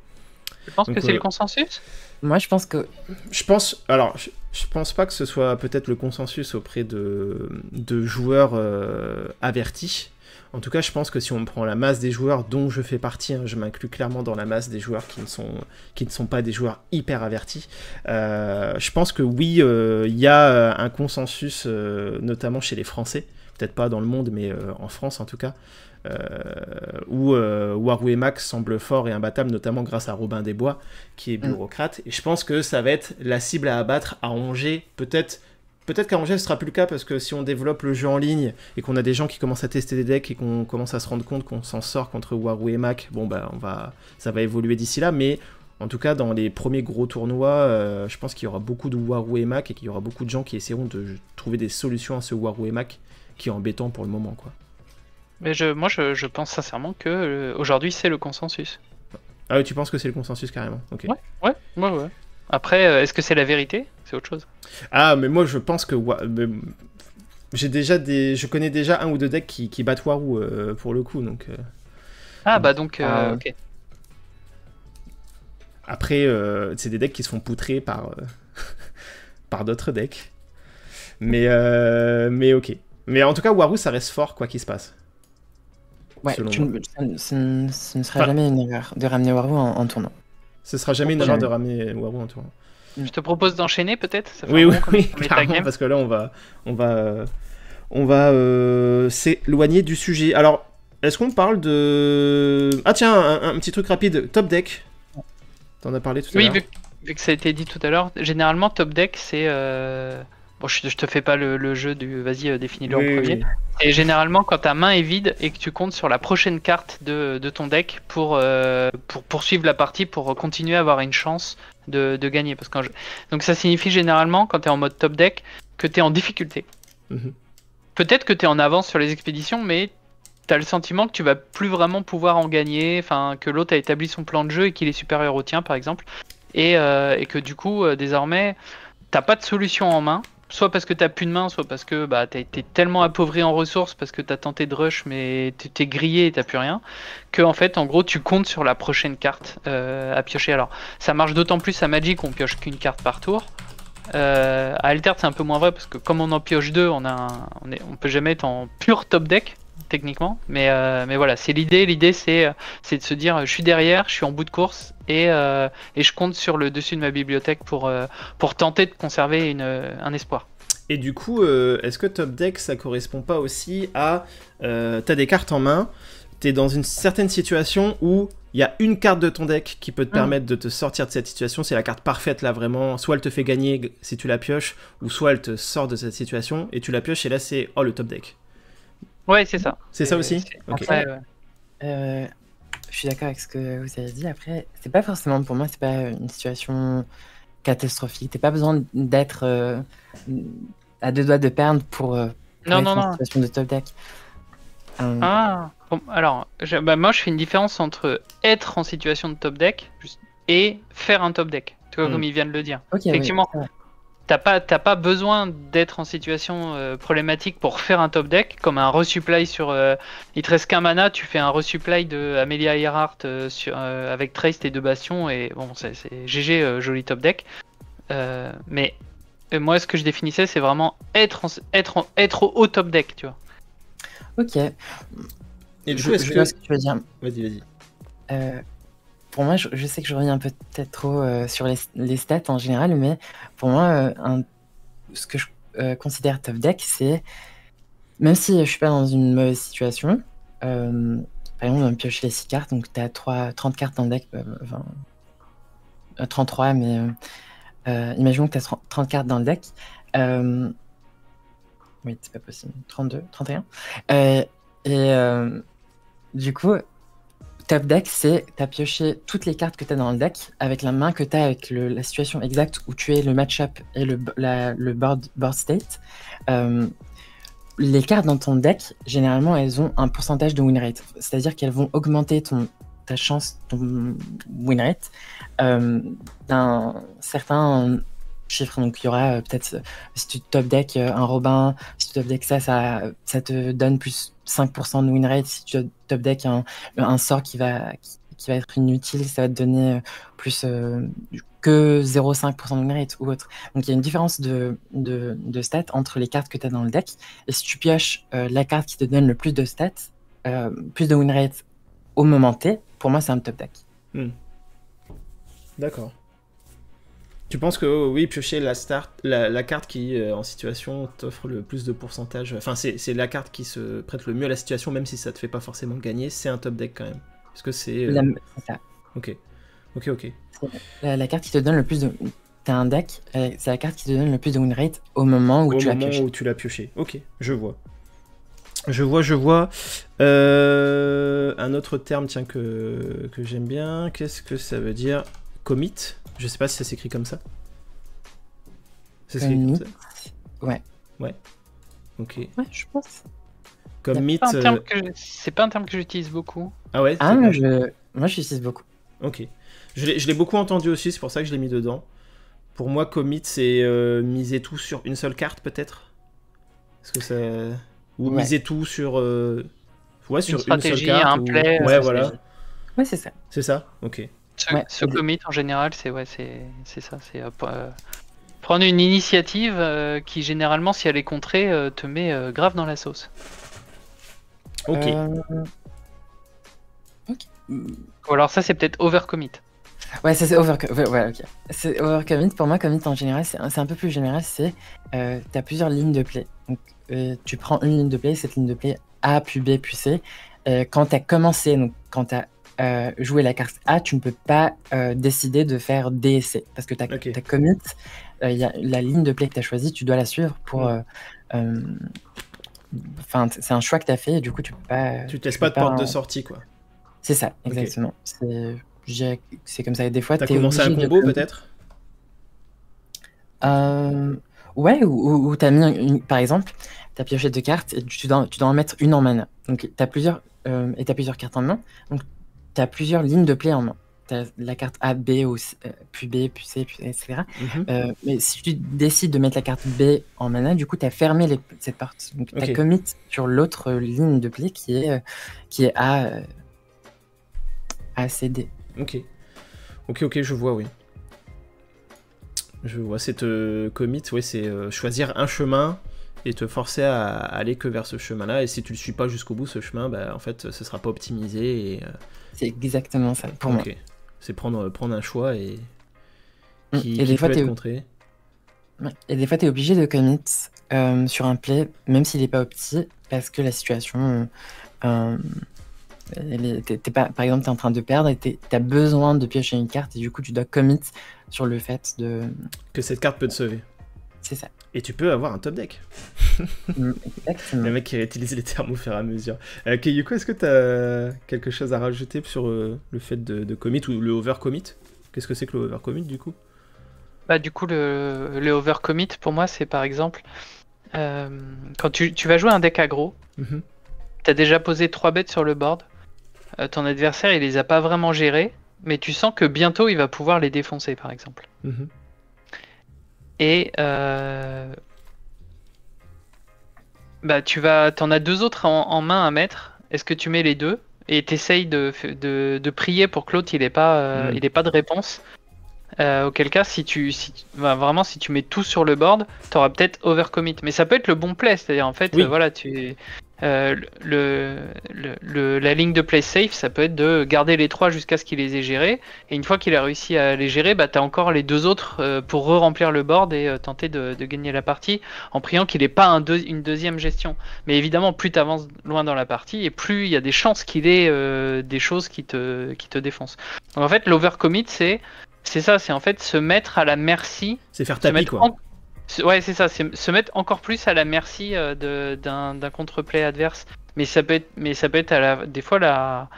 [SPEAKER 2] Tu penses que c'est le consensus ?
[SPEAKER 3] Moi, je pense que...
[SPEAKER 1] Je pense pas que ce soit peut-être le consensus auprès de joueurs avertis. En tout cas, je pense que si on prend la masse des joueurs dont je fais partie, je m'inclus clairement dans la masse des joueurs qui ne sont pas des joueurs hyper avertis, je pense que oui, il y a un consensus, notamment chez les Français, peut-être pas dans le monde, mais en France en tout cas, où Warou et Mac semblent forts et imbattables, notamment grâce à Robin des Bois, qui est bureaucrate. Et je pense que ça va être la cible à abattre à Angers. Peut-être qu'à Angers, ce sera plus le cas, parce que si on développe le jeu en ligne et qu'on a des gens qui commencent à tester des decks et qu'on commence à se rendre compte qu'on s'en sort contre Warou et Mac, bon bah ça va évoluer d'ici là, mais en tout cas dans les premiers gros tournois, je pense qu'il y aura beaucoup de Warou et Mac et qu'il y aura beaucoup de gens qui essaieront de trouver des solutions à ce Warou et Mac qui est embêtant pour le moment, quoi.
[SPEAKER 2] Mais moi je pense sincèrement que aujourd'hui c'est le consensus.
[SPEAKER 1] Ah oui, tu penses que c'est le consensus carrément? Ok.
[SPEAKER 2] Ouais. Après, est-ce que c'est la vérité? C'est autre chose.
[SPEAKER 1] Ah, mais moi je pense que je connais déjà un ou deux decks qui battent Warou pour le coup, donc.
[SPEAKER 2] Ok.
[SPEAKER 1] Après, c'est des decks qui se font poutrer par par d'autres decks. Mais ok. Mais en tout cas, Warou ça reste fort quoi qu'il se passe.
[SPEAKER 3] Ouais, ce ne sera jamais une erreur de ramener Warou en tournoi.
[SPEAKER 1] Ce sera jamais une erreur de ramener Warou en tournoi.
[SPEAKER 2] Je te propose d'enchaîner peut-être.
[SPEAKER 1] Oui, carrément, parce que là on va s'éloigner du sujet. Alors, est-ce qu'on parle de... Ah tiens, un petit truc rapide. Top deck. T'en as parlé tout à l'heure.
[SPEAKER 2] Oui, vu que ça a été dit tout à l'heure, généralement top deck c'est... Bon, je te fais pas le jeu du... Vas-y, définis-le en premier. Oui. Et généralement, quand ta main est vide et que tu comptes sur la prochaine carte de ton deck pour poursuivre la partie, pour continuer à avoir une chance de gagner. Donc ça signifie généralement, quand tu es en mode top deck, que tu es en difficulté. Peut-être que tu es en avance sur les expéditions, mais tu as le sentiment que tu vas plus vraiment pouvoir en gagner, que l'autre a établi son plan de jeu et qu'il est supérieur au tien, par exemple. Et que du coup, désormais, t'as pas de solution en main. Soit parce que t'as plus de main, soit parce que t'as été tellement appauvri en ressources, parce que t'as tenté de rush, mais t'es grillé et t'as plus rien, que en fait, en gros, tu comptes sur la prochaine carte à piocher. Alors, ça marche d'autant plus à Magic, on pioche qu'une carte par tour. À Alter, c'est un peu moins vrai, parce que comme on en pioche deux, on peut jamais être en pur top deck, techniquement. Mais voilà, c'est l'idée. L'idée, c'est de se dire, je suis derrière, je suis en bout de course, et je compte sur le dessus de ma bibliothèque pour tenter de conserver un espoir.
[SPEAKER 1] Et du coup, est-ce que top deck, ça correspond pas aussi à... t'as des cartes en main, t'es dans une certaine situation où il y a une carte de ton deck qui peut te permettre de te sortir de cette situation, c'est la carte parfaite là vraiment, soit elle te fait gagner si tu la pioches, ou soit elle te sort de cette situation, et tu la pioches, et là c'est le top deck.
[SPEAKER 2] Ouais, c'est ça.
[SPEAKER 1] C'est ça aussi.
[SPEAKER 3] Après, je suis d'accord avec ce que vous avez dit. Après, c'est pas forcément, pour moi, c'est pas une situation catastrophique. T'as pas besoin d'être à deux doigts de perdre pour être une situation de top deck.
[SPEAKER 2] Bon, alors, moi je fais une différence entre être en situation de top deck et faire un top deck. Tu vois, comme il vient de le dire.
[SPEAKER 3] Okay,
[SPEAKER 2] effectivement. Oui, t'as pas besoin d'être en situation problématique pour faire un top deck, comme un resupply sur... il te reste qu'un mana, tu fais un resupply de Amelia Earhart avec Trace et 2 bastions, et bon, c'est GG, joli top deck. Mais moi, ce que je définissais, c'est vraiment être au top deck, tu vois.
[SPEAKER 3] Ok.
[SPEAKER 1] Et du coup,
[SPEAKER 3] je vois ce que tu veux dire.
[SPEAKER 1] Vas-y.
[SPEAKER 3] Pour moi, je sais que je reviens peut-être trop sur les stats en général, mais pour moi, ce que je considère top deck, c'est, même si je suis pas dans une mauvaise situation, par exemple, on pioche les 6 cartes, donc tu as 30 cartes dans le deck, 33, mais imaginons que tu as 30 cartes dans le deck. Oui, c'est pas possible. 32, 31. Du coup, top deck, c'est t'as pioché toutes les cartes que t'as dans le deck avec la main que t'as, avec la situation exacte où tu es, le match-up et le board state. Les cartes dans ton deck, généralement, elles ont un pourcentage de win rate. C'est-à-dire qu'elles vont augmenter ta chance, ton win rate, d'un certain chiffre. Donc il y aura peut-être, si tu top deck un Robin, si tu top deck ça te donne plus 5% de win rate. Si tu top deck un sort qui va être inutile, ça va te donner plus que 0,5% de win rate ou autre. Donc il y a une différence de stats entre les cartes que tu as dans le deck, et si tu pioches la carte qui te donne le plus de stats, plus de win rate au moment T, pour moi c'est un top deck.
[SPEAKER 1] D'accord. Tu penses que oui, piocher la carte qui en situation t'offre le plus de pourcentage, enfin c'est la carte qui se prête le mieux à la situation, même si ça te fait pas forcément gagner, c'est un top deck quand même. Est-ce que c'est...
[SPEAKER 3] C'est ça.
[SPEAKER 1] Ok.
[SPEAKER 3] La carte qui te donne le plus de... T'as un deck, c'est la carte qui te donne le plus de win rate au moment où tu l'as pioché.
[SPEAKER 1] Ok, je vois. Un autre terme tiens que j'aime bien, qu'est-ce que ça veut dire? Commit? Je sais pas si ça s'écrit comme ça. C'est écrit comme ça?
[SPEAKER 3] Ouais.
[SPEAKER 1] Ok.
[SPEAKER 3] Ouais, je pense.
[SPEAKER 1] Commit.
[SPEAKER 2] C'est pas un terme que j'utilise beaucoup.
[SPEAKER 1] Ah ouais?
[SPEAKER 3] Moi j'utilise beaucoup.
[SPEAKER 1] Ok. Je l'ai beaucoup entendu aussi, c'est pour ça que je l'ai mis dedans. Pour moi, commit, c'est miser tout sur une seule carte, peut-être? Est-ce que ça... Ou miser tout sur... sur une seule carte.
[SPEAKER 2] Un play.
[SPEAKER 1] Ouais, voilà.
[SPEAKER 3] Ouais, c'est ça.
[SPEAKER 1] C'est ça? Ok.
[SPEAKER 2] Ce commit, en général, c'est ça. C'est prendre une initiative qui, généralement, si elle est contrée, te met grave dans la sauce.
[SPEAKER 1] Ok.
[SPEAKER 2] Ou alors ça, c'est peut-être overcommit.
[SPEAKER 3] Ouais, ça c'est overcommit. Ouais, ok. C'est overcommit. Pour moi, commit en général, c'est un peu plus général. C'est t'as plusieurs lignes de play. Donc, tu prends une ligne de play, cette ligne de play A, puis B, puis C. Quand t'as commencé, donc quand t'as joué la carte A, tu ne peux pas décider de faire D et C. Parce que t'as commit, y a la ligne de play que t'as choisie, tu dois la suivre pour. Enfin, c'est un choix que t'as fait et du coup, tu peux pas.
[SPEAKER 1] Tu testes pas de porte de sortie, quoi.
[SPEAKER 3] C'est ça, exactement. C'est comme ça. Des fois,
[SPEAKER 1] t'as commencé un combo, peut-être?
[SPEAKER 3] Ouais, ou t'as mis, par exemple, t'as pioché 2 cartes et tu dois en mettre une en mana. Donc t'as plusieurs cartes en main. Donc t'as plusieurs lignes de play en main. T'as la carte A, B, puis B, puis C, puis etc. Mais si tu décides de mettre la carte B en mana, du coup t'as fermé cette partie. Donc t'as commit sur l'autre ligne de play qui est A, C, D.
[SPEAKER 1] Ok, je vois, oui. Je vois, c'est commit, ouais, c'est choisir un chemin et te forcer à aller que vers ce chemin-là. Et si tu le suis pas jusqu'au bout, ce chemin, bah, en fait, ce sera pas optimisé. Et,
[SPEAKER 3] c'est exactement ça, pour moi.
[SPEAKER 1] C'est prendre un choix et
[SPEAKER 3] qui peut être contré. Et des fois, tu es obligé de commit sur un play, même s'il n'est pas opti, parce que la situation... par exemple, tu es en train de perdre et tu as besoin de piocher une carte et du coup, tu dois commit sur le fait de...
[SPEAKER 1] que cette carte peut te sauver.
[SPEAKER 3] C'est ça.
[SPEAKER 1] Et tu peux avoir un top deck.
[SPEAKER 3] Exactement.
[SPEAKER 1] Le mec qui réutilise les termes au fur et à mesure. Kayuko, est-ce que tu as quelque chose à rajouter sur le fait de commit ou le overcommit? Qu'est-ce que c'est que le overcommit du coup?
[SPEAKER 2] Bah, du coup, le overcommit, pour moi, c'est par exemple... quand tu vas jouer un deck aggro, tu as déjà posé 3 bêtes sur le board. Ton adversaire, il les a pas vraiment gérés, mais tu sens que bientôt, il va pouvoir les défoncer, par exemple. Et bah, t'en as 2 autres en main à mettre. Est-ce que tu mets les 2 et t'essayes de prier pour que l'autre il ait pas de réponse? Auquel cas, si tu mets tout sur le board, t'auras peut-être overcommit. Mais ça peut être le bon play, c'est-à-dire en fait, voilà, la ligne de play safe, ça peut être de garder les 3 jusqu'à ce qu'il les ait gérés. Et une fois qu'il a réussi à les gérer, bah, t'as encore les 2 autres pour re-remplir le board et tenter de gagner la partie en priant qu'il n'ait pas une deuxième gestion. Mais évidemment, plus t'avances loin dans la partie et plus il y a des chances qu'il ait des choses qui te défoncent. Donc en fait, l'overcommit, c'est ça, c'est en fait se mettre à la merci.
[SPEAKER 1] C'est faire tapis, quoi.
[SPEAKER 2] Ouais, c'est ça, c'est se mettre encore plus à la merci d'un contre-play adverse. Mais ça peut être des fois la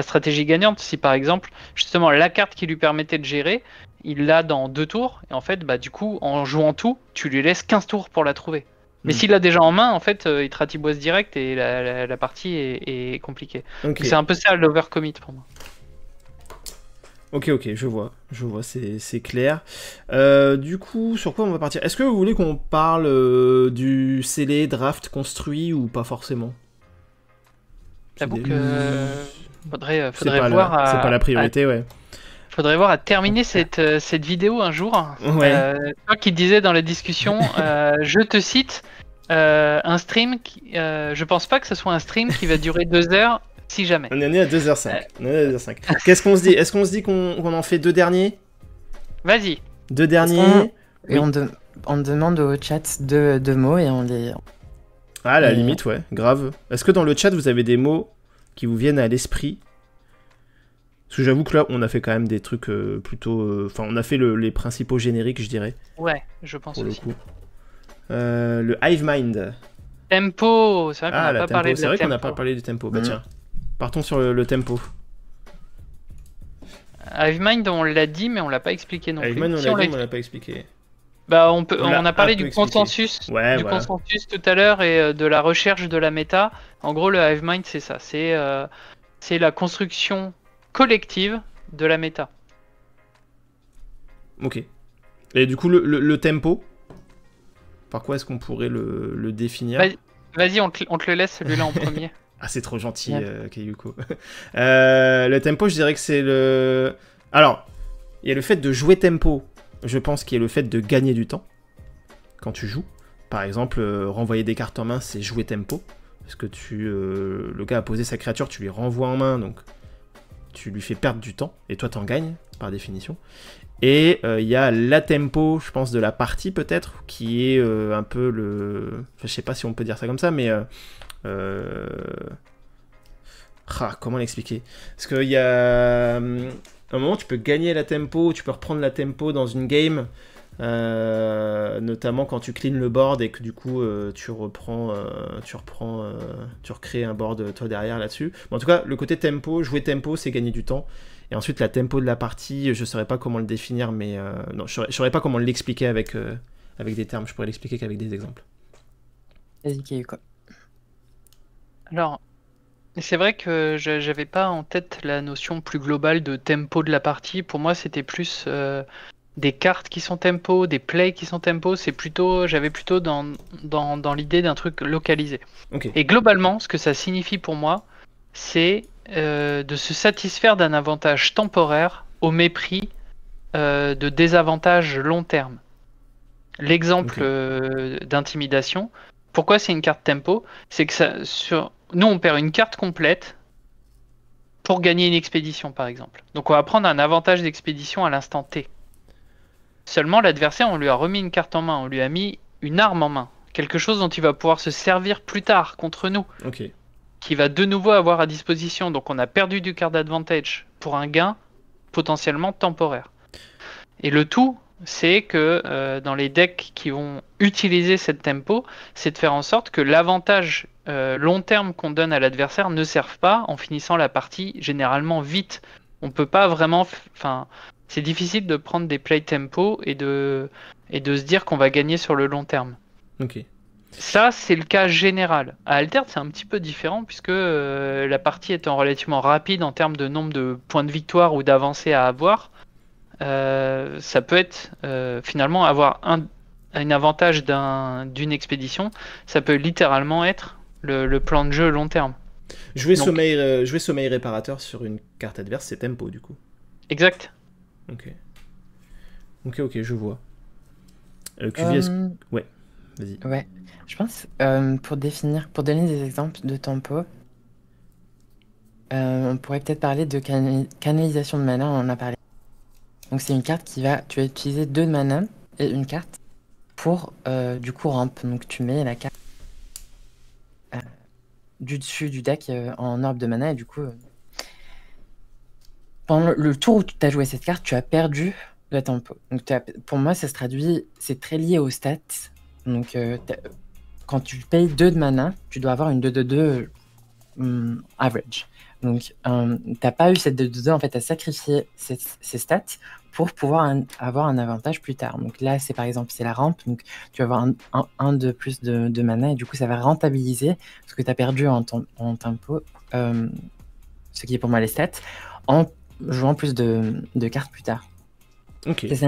[SPEAKER 2] stratégie gagnante. Si par exemple, justement, la carte qui lui permettait de gérer, il l'a dans 2 tours. Et en fait, bah, du coup, en jouant tout, tu lui laisses 15 tours pour la trouver. Mais s'il l'a déjà en main, en fait, il te ratiboise direct et la partie est compliquée. Donc c'est un peu ça l'overcommit pour moi.
[SPEAKER 1] Ok, je vois, c'est clair. Du coup, sur quoi on va partir? Est-ce que vous voulez qu'on parle du scellé, draft, construit ou pas forcément?
[SPEAKER 2] J'avoue que faudrait voir.
[SPEAKER 1] C'est pas la priorité, ouais.
[SPEAKER 2] Faudrait voir à terminer cette vidéo un jour.
[SPEAKER 1] Ouais.
[SPEAKER 2] Toi qui disais dans la discussion, je te cite, un stream, je pense pas que ce soit un stream qui va durer 2 heures. Si jamais.
[SPEAKER 1] On est à 2h05. Qu'est-ce qu'on se dit? Est-ce qu'on se dit qu'on en fait 2 derniers?
[SPEAKER 2] Vas-y.
[SPEAKER 1] Deux derniers.
[SPEAKER 3] Et on demande au chat deux mots et on les...
[SPEAKER 1] Ah, à la limite, ouais, grave. Est-ce que dans le chat, vous avez des mots qui vous viennent à l'esprit? Parce que j'avoue que là, on a fait quand même des trucs plutôt... Enfin, on a fait les principaux génériques, je dirais.
[SPEAKER 2] Ouais, je pense
[SPEAKER 1] pour
[SPEAKER 2] aussi.
[SPEAKER 1] Le coup. Le Hive Mind.
[SPEAKER 2] Tempo. C'est vrai qu'on n'a pas parlé de tempo.
[SPEAKER 1] C'est vrai qu'on n'a pas parlé du tempo. Bah tiens, partons sur le tempo.
[SPEAKER 2] Hive Mind, on l'a dit, mais on l'a pas expliqué non plus.
[SPEAKER 1] Hive Mind, on l'a dit, mais on l'a pas expliqué.
[SPEAKER 2] Bah, on a parlé du consensus, consensus tout à l'heure et de la recherche de la méta. En gros, le Hive Mind, c'est ça. C'est la construction collective de la méta.
[SPEAKER 1] Ok. Et du coup, le tempo, par quoi est-ce qu'on pourrait le définir?
[SPEAKER 2] Vas-y, on te le laisse celui-là en premier.
[SPEAKER 1] Ah, c'est trop gentil, Kayuko. Le tempo, je dirais que c'est le... Alors, il y a le fait de jouer tempo, je pense qu'il y a le fait de gagner du temps quand tu joues. Par exemple, renvoyer des cartes en main, c'est jouer tempo. Parce que le gars a posé sa créature, tu lui renvoies en main, donc tu lui fais perdre du temps, et toi t'en gagnes, par définition. Et il y a la tempo, je pense, de la partie peut-être, qui est un peu le... Enfin, je sais pas si on peut dire ça comme ça, mais... comment l'expliquer? Parce qu'il y a un moment, tu peux gagner la tempo, tu peux reprendre la tempo dans une game, notamment quand tu clean le board et que du coup tu recrées un board toi derrière là-dessus. Bon, en tout cas, le côté tempo, jouer tempo, c'est gagner du temps. Et ensuite, la tempo de la partie, je saurais pas comment le définir, mais non, je saurais pas comment l'expliquer avec des termes. Je pourrais l'expliquer qu'avec des exemples.
[SPEAKER 3] Vas-y, quoi.
[SPEAKER 2] Alors, c'est vrai que j'avais pas en tête la notion plus globale de tempo de la partie. Pour moi, c'était plus des cartes qui sont tempo, des plays qui sont tempo. J'avais plutôt dans l'idée d'un truc localisé.
[SPEAKER 1] Okay.
[SPEAKER 2] Et globalement, ce que ça signifie pour moi, c'est de se satisfaire d'un avantage temporaire au mépris de désavantages long terme. L'exemple d'intimidation. Pourquoi c'est une carte tempo? C'est que nous, on perd une carte complète pour gagner une expédition, par exemple. Donc, on va prendre un avantage d'expédition à l'instant T. Seulement, l'adversaire, on lui a remis une carte en main, on lui a mis une arme en main. Quelque chose dont il va pouvoir se servir plus tard contre nous. Qui va de nouveau avoir à disposition. Donc, on a perdu du card advantage pour un gain potentiellement temporaire. Et le tout... c'est que dans les decks qui vont utiliser cette tempo, c'est de faire en sorte que l'avantage long terme qu'on donne à l'adversaire ne serve pas en finissant la partie généralement vite. On peut pas vraiment... c'est difficile de prendre des play tempo et de se dire qu'on va gagner sur le long terme. Ça, c'est le cas général. À Altered, c'est un petit peu différent puisque la partie étant relativement rapide en termes de nombre de points de victoire ou d'avancée à avoir, ça peut être finalement avoir un avantage d'une expédition, ça peut littéralement être le plan de jeu long terme.
[SPEAKER 1] Jouer sommeil réparateur sur une carte adverse, c'est tempo du coup.
[SPEAKER 2] Exact.
[SPEAKER 1] Ok, je vois. QV, ouais, vas-y.
[SPEAKER 3] Ouais, je pense pour donner des exemples de tempo, on pourrait peut-être parler de canalisation de mana, on en a parlé. Donc c'est une carte tu vas utiliser 2 de mana et une carte pour du coup ramp. Donc tu mets la carte du dessus du deck en orbe de mana et du coup pendant le tour où tu as joué cette carte, tu as perdu le tempo. Donc pour moi ça se traduit, c'est très lié aux stats. Donc quand tu payes 2 de mana, tu dois avoir une 2/2 average. Donc, t'as pas eu cette 2/2 en fait à sacrifier ces stats pour pouvoir avoir un avantage plus tard. Donc là, c'est par exemple, c'est la rampe, donc tu vas avoir un de plus de mana et du coup, ça va rentabiliser ce que tu as perdu en tempo, ce qui est pour moi les stats, en jouant plus de cartes plus tard. C'est ça.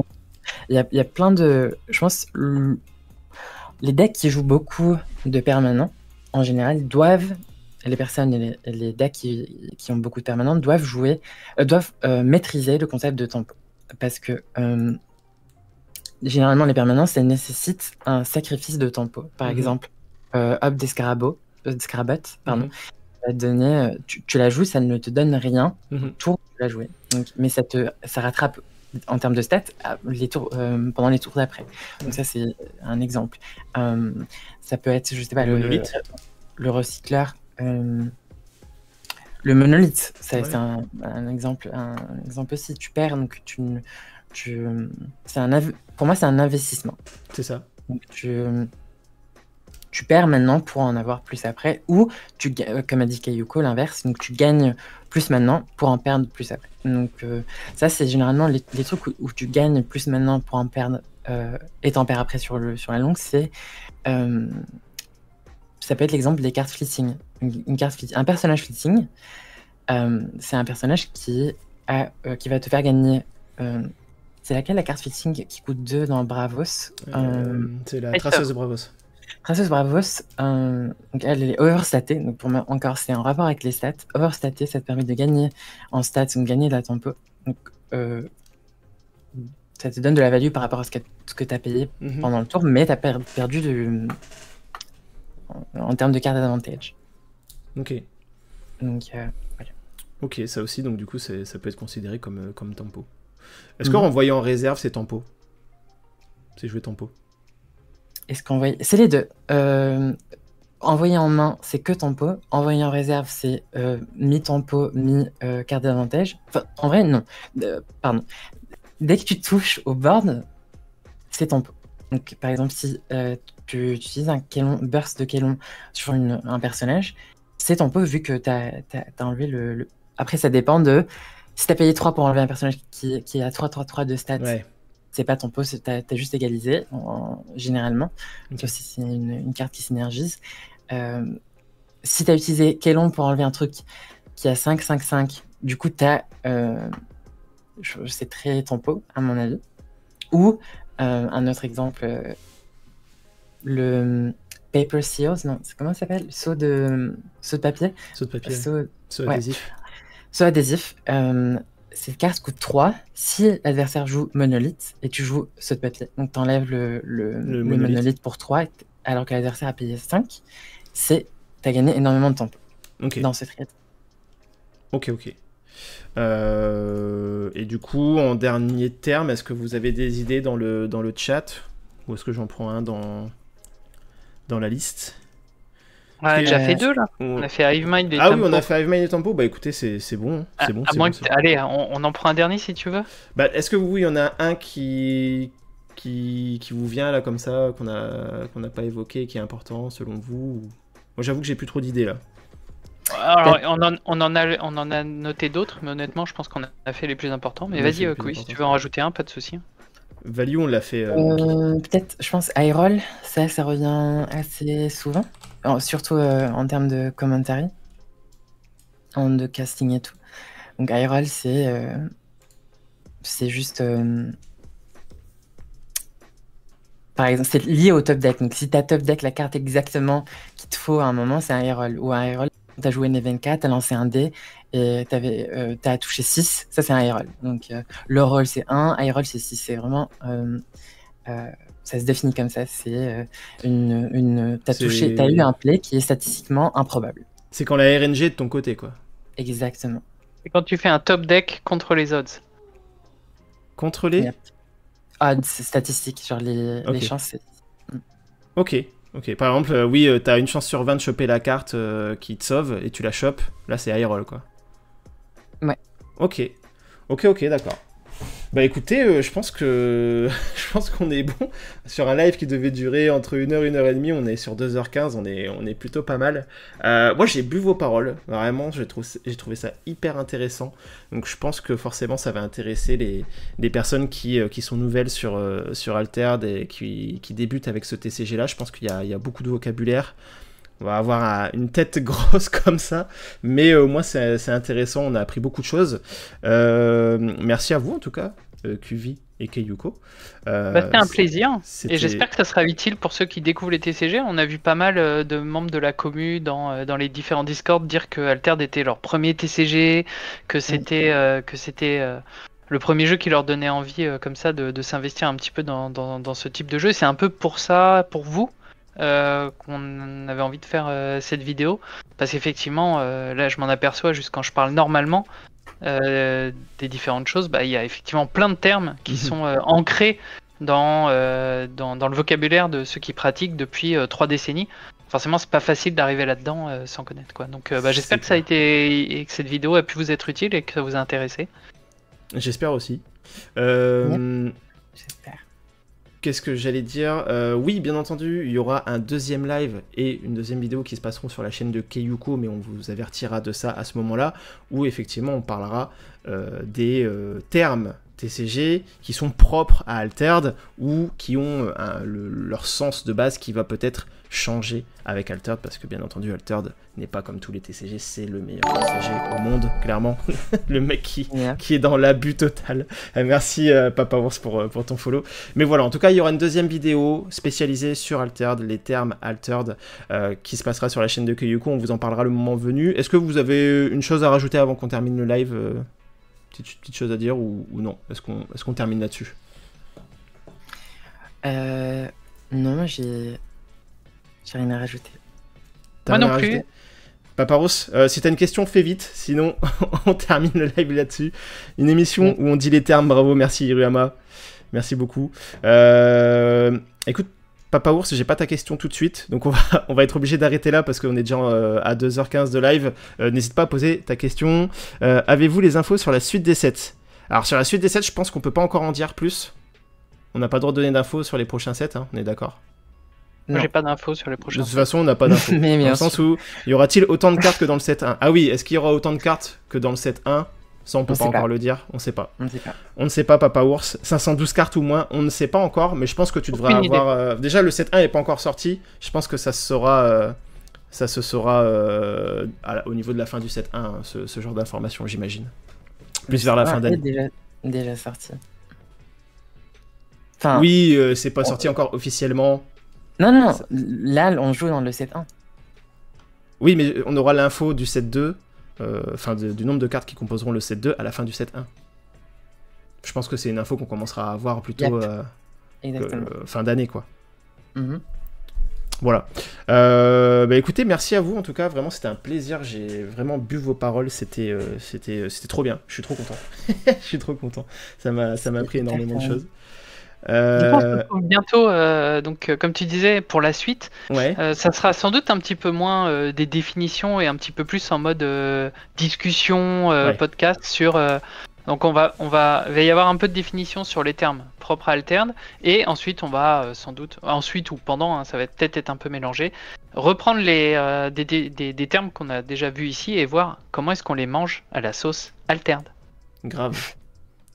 [SPEAKER 3] Il y a plein de... Je pense les decks qui jouent beaucoup de permanents, en général, doivent... Les personnes et les decks qui ont beaucoup de permanents doivent maîtriser le concept de tempo. Parce que généralement, les permanents, ça nécessite un sacrifice de tempo. Par exemple, Hub d'Escarabot, pardon, va te donner, tu la joues, ça ne te donne rien, tour tu l'as joué. Donc, mais ça rattrape en termes de stats pendant les tours d'après. Donc ça c'est un exemple. Ça peut être, je sais pas, le recycleur, le monolithe. C'est un exemple aussi. Tu perds, donc pour moi c'est un investissement.
[SPEAKER 1] C'est ça.
[SPEAKER 3] Donc tu perds maintenant pour en avoir plus après, ou comme a dit Kayuko, l'inverse, donc tu gagnes plus maintenant pour en perdre plus après. Donc ça c'est généralement les trucs où tu gagnes plus maintenant pour en perdre et t'en perds après sur la longue, c'est ça peut être l'exemple des cartes fleeting. Un personnage fleeting, c'est un personnage qui va te faire gagner. C'est laquelle la carte fleeting qui coûte 2 dans Bravos?
[SPEAKER 1] C'est la Traceuse de Bravos.
[SPEAKER 3] Traceuse Bravos, donc elle est overstatée, donc pour moi encore c'est en rapport avec les stats. Overstatée, ça te permet de gagner en stats, donc gagner de la tempo. Donc ça te donne de la value par rapport à ce que tu as payé pendant le tour, mais tu as perdu en termes de carte d'avantage.
[SPEAKER 1] Ok.
[SPEAKER 3] Donc voilà.
[SPEAKER 1] Ok, ça aussi, donc du coup ça peut être considéré comme tempo. Est-ce que renvoyer en réserve c'est tempo? C'est jouer tempo?
[SPEAKER 3] Est-ce qu'envoyer... C'est les deux. Envoyer en main, c'est que tempo. Envoyer en réserve, c'est mi-tempo, mi-carte d'avantage. Enfin, en vrai, non. Pardon. Dès que tu touches au board, c'est tempo. Donc, par exemple, si tu utilises un burst de Kélon sur un personnage, c'est tempo vu que tu as enlevé le... Après, ça dépend de... Si tu as payé 3 pour enlever un personnage qui a 3-3-3 de stats... Ouais. C'est pas tempo, t'as juste égalisé, généralement. Okay. Si c'est une carte qui synergise. Si t'as utilisé Kélon pour enlever un truc qui a 5-5-5, du coup, c'est très tempo, à mon avis. Ou, un autre exemple, le Paper Seals, non, comment ça s'appelle? Saut de papier.
[SPEAKER 1] Saut de papier. Saut adhésif.
[SPEAKER 3] Saut adhésif. Cette carte coûte 3 si l'adversaire joue monolithe et tu joues saut de papier. Donc tu enlèves le monolithe pour 3 alors que l'adversaire a payé 5. Tu as gagné énormément de temps dans ce trade.
[SPEAKER 1] Ok. Et du coup, en dernier terme, est-ce que vous avez des idées dans le chat? Ou est-ce que j'en prends un dans la liste?
[SPEAKER 2] On a déjà fait 2 là. On a fait Hivemind et
[SPEAKER 1] Tempo.
[SPEAKER 2] Oui,
[SPEAKER 1] on a fait Hivemind et Tempo. Bah écoutez, c'est bon. C'est bon.
[SPEAKER 2] Allez, on en prend un dernier si tu veux.
[SPEAKER 1] Bah, est-ce que il y en a un qui vous vient là comme ça, qu'on n'a pas évoqué, qui est important selon vous? Moi j'avoue que j'ai plus trop d'idées là.
[SPEAKER 2] Alors, on en a noté d'autres, mais honnêtement, je pense qu'on a fait les plus importants. Mais vas-y, Koui, si tu veux en rajouter un, pas de souci.
[SPEAKER 1] Value, on l'a fait.
[SPEAKER 3] Peut-être, je pense, iRoll, ça revient assez souvent. Alors, surtout en termes de commentary, de casting et tout. Donc iRoll, c'est juste... par exemple, c'est lié au top deck. Donc si tu as top deck la carte exactement qu'il te faut à un moment, c'est un iRoll. Ou un iRoll, tu as joué une Nevenka, tu as lancé un dé et tu as touché 6, ça c'est un iRoll. Donc le roll c'est 1, iRoll c'est 6. C'est vraiment... ça se définit comme ça, c'est t'as eu un play qui est statistiquement improbable.
[SPEAKER 1] C'est quand la RNG est de ton côté, quoi.
[SPEAKER 3] Exactement.
[SPEAKER 2] C'est quand tu fais un top deck contre les odds.
[SPEAKER 1] Contre les
[SPEAKER 3] odds, c'est statistique, genre les chances.
[SPEAKER 1] Ok. Par exemple, oui, t'as une chance sur 20 de choper la carte qui te sauve et tu la chopes. Là, c'est high roll, quoi.
[SPEAKER 3] Ouais.
[SPEAKER 1] Ok, d'accord. Bah écoutez, je pense qu'on est bon. Sur un live qui devait durer entre 1h et 1h30, on est sur 2h15, on est plutôt pas mal. Moi j'ai bu vos paroles, vraiment, j'ai trouvé ça hyper intéressant. Donc je pense que forcément ça va intéresser les personnes qui sont nouvelles sur Altered et qui débutent avec ce TCG là. Je pense qu'il y a beaucoup de vocabulaire. On va avoir une tête grosse comme ça, mais au moins c'est intéressant, on a appris beaucoup de choses. Merci à vous en tout cas, QV et Kayuko.
[SPEAKER 2] C'était un plaisir, et j'espère que ça sera utile pour ceux qui découvrent les TCG. On a vu pas mal de membres de la commu dans les différents Discord dire que Altered était leur premier TCG, que c'était le premier jeu qui leur donnait envie comme ça de s'investir un petit peu dans ce type de jeu. C'est un peu pour ça, pour vous, qu'on avait envie de faire cette vidéo, parce qu'effectivement là je m'en aperçois juste quand je parle normalement, des différentes choses, il y a effectivement plein de termes qui sont ancrés dans le vocabulaire de ceux qui pratiquent depuis 3 décennies. Forcément, c'est pas facile d'arriver là-dedans sans connaître, quoi. Donc, j'espère que ça a été et que cette vidéo a pu vous être utile et que ça vous a intéressé.
[SPEAKER 1] J'espère aussi.
[SPEAKER 3] J'espère.
[SPEAKER 1] Qu'est-ce que j'allais dire? Oui, bien entendu, il y aura un deuxième live et une deuxième vidéo qui se passeront sur la chaîne de Keyuko, mais on vous avertira de ça à ce moment-là, où effectivement on parlera des termes TCG qui sont propres à Altered ou qui ont leur sens de base qui va peut-être changer avec Altered, parce que bien entendu Altered n'est pas comme tous les TCG, c'est le meilleur TCG au monde, clairement. Le mec qui est dans l'abus total. Merci Papa Ours pour ton follow. Mais voilà, en tout cas il y aura une deuxième vidéo spécialisée sur Altered, les termes Altered, qui se passera sur la chaîne de Keyuko, on vous en parlera le moment venu. Est-ce que vous avez une chose à rajouter avant qu'on termine le live? Petite chose à dire ou non? Est-ce qu'on termine là-dessus?
[SPEAKER 3] Non, j'ai rien à rajouter.
[SPEAKER 2] Moi non plus.
[SPEAKER 1] Paparos, si t'as une question, fais vite, sinon on termine le live là-dessus. Une émission où on dit les termes, bravo, merci Hiruyama, merci beaucoup. Écoute, Papa Ours, j'ai pas ta question tout de suite, donc on va être obligé d'arrêter là parce qu'on est déjà à 2h15 de live. N'hésite pas à poser ta question. Avez-vous les infos sur la suite des sets? Alors sur la suite des sets, je pense qu'on peut pas encore en dire plus. On n'a pas le droit de donner d'infos sur les prochains sets, hein, on est d'accord?
[SPEAKER 2] Moi j'ai pas d'infos sur les prochains.
[SPEAKER 1] De toute façon, on n'a pas d'infos. Dans le sens où, y aura-t-il autant de cartes que dans le set 1? Ah oui, est-ce qu'il y aura autant de cartes que dans le set 1? Ça, on peut pas encore le dire, on sait pas. On ne sait pas, Papa Ours. 512 cartes ou moins, on ne sait pas encore, mais je pense que tu devrais avoir... Déjà, le set 1 n'est pas encore sorti, je pense que ça se saura, au niveau de la fin du set 1, hein, ce genre d'informations, j'imagine. Plus vers la fin d'année.
[SPEAKER 3] Déjà sorti.
[SPEAKER 1] Enfin, oui, c'est pas sorti encore officiellement.
[SPEAKER 3] Non, là, on joue dans le set 1.
[SPEAKER 1] Oui, mais on aura l'info du set 2, du nombre de cartes qui composeront le set 2 à la fin du set 1. Je pense que c'est une info qu'on commencera à avoir plutôt fin d'année, quoi. Voilà. Écoutez, merci à vous, en tout cas, vraiment, c'était un plaisir. J'ai vraiment bu vos paroles, c'était trop bien. Je suis trop content. Je suis trop content. Ça m'a appris énormément de choses.
[SPEAKER 2] Je pense que bientôt, donc comme tu disais, pour la suite, ça sera sans doute un petit peu moins des définitions et un petit peu plus en mode discussion, podcast sur. Donc il va y avoir un peu de définition sur les termes propres à Altered, et ensuite on va sans doute, ensuite ou pendant, hein, ça va peut-être être un peu mélangé, reprendre des termes qu'on a déjà vus ici et voir comment est-ce qu'on les mange à la sauce Altered.
[SPEAKER 1] Grave.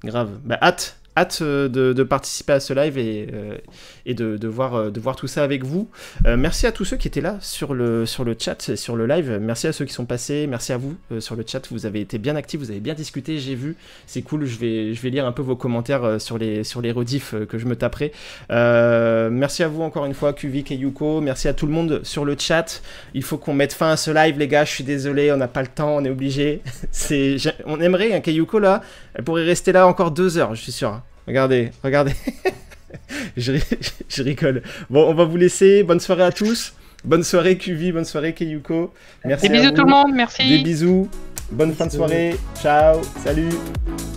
[SPEAKER 1] Bah, hâte de participer à ce live et de voir tout ça avec vous. Merci à tous ceux qui étaient là sur le chat, sur le live. Merci à ceux qui sont passés. Merci à vous sur le chat. Vous avez été bien actifs, vous avez bien discuté. J'ai vu, c'est cool. Je vais lire un peu vos commentaires sur les rediffs que je me taperai. Merci à vous encore une fois, QV, Keyuko. Merci à tout le monde sur le chat. Il faut qu'on mette fin à ce live, les gars. Je suis désolé, on n'a pas le temps, on est obligé. On aimerait un Keyuko là. Elle pourrait rester là encore 2 heures, je suis sûr. Regardez. je rigole. Bon, on va vous laisser. Bonne soirée à tous. Bonne soirée QV, bonne soirée Keyuko. Merci.
[SPEAKER 2] Des bisous tout le monde, merci.
[SPEAKER 1] Des bisous. Bonne fin de soirée. Ciao. Salut.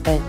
[SPEAKER 3] Bye.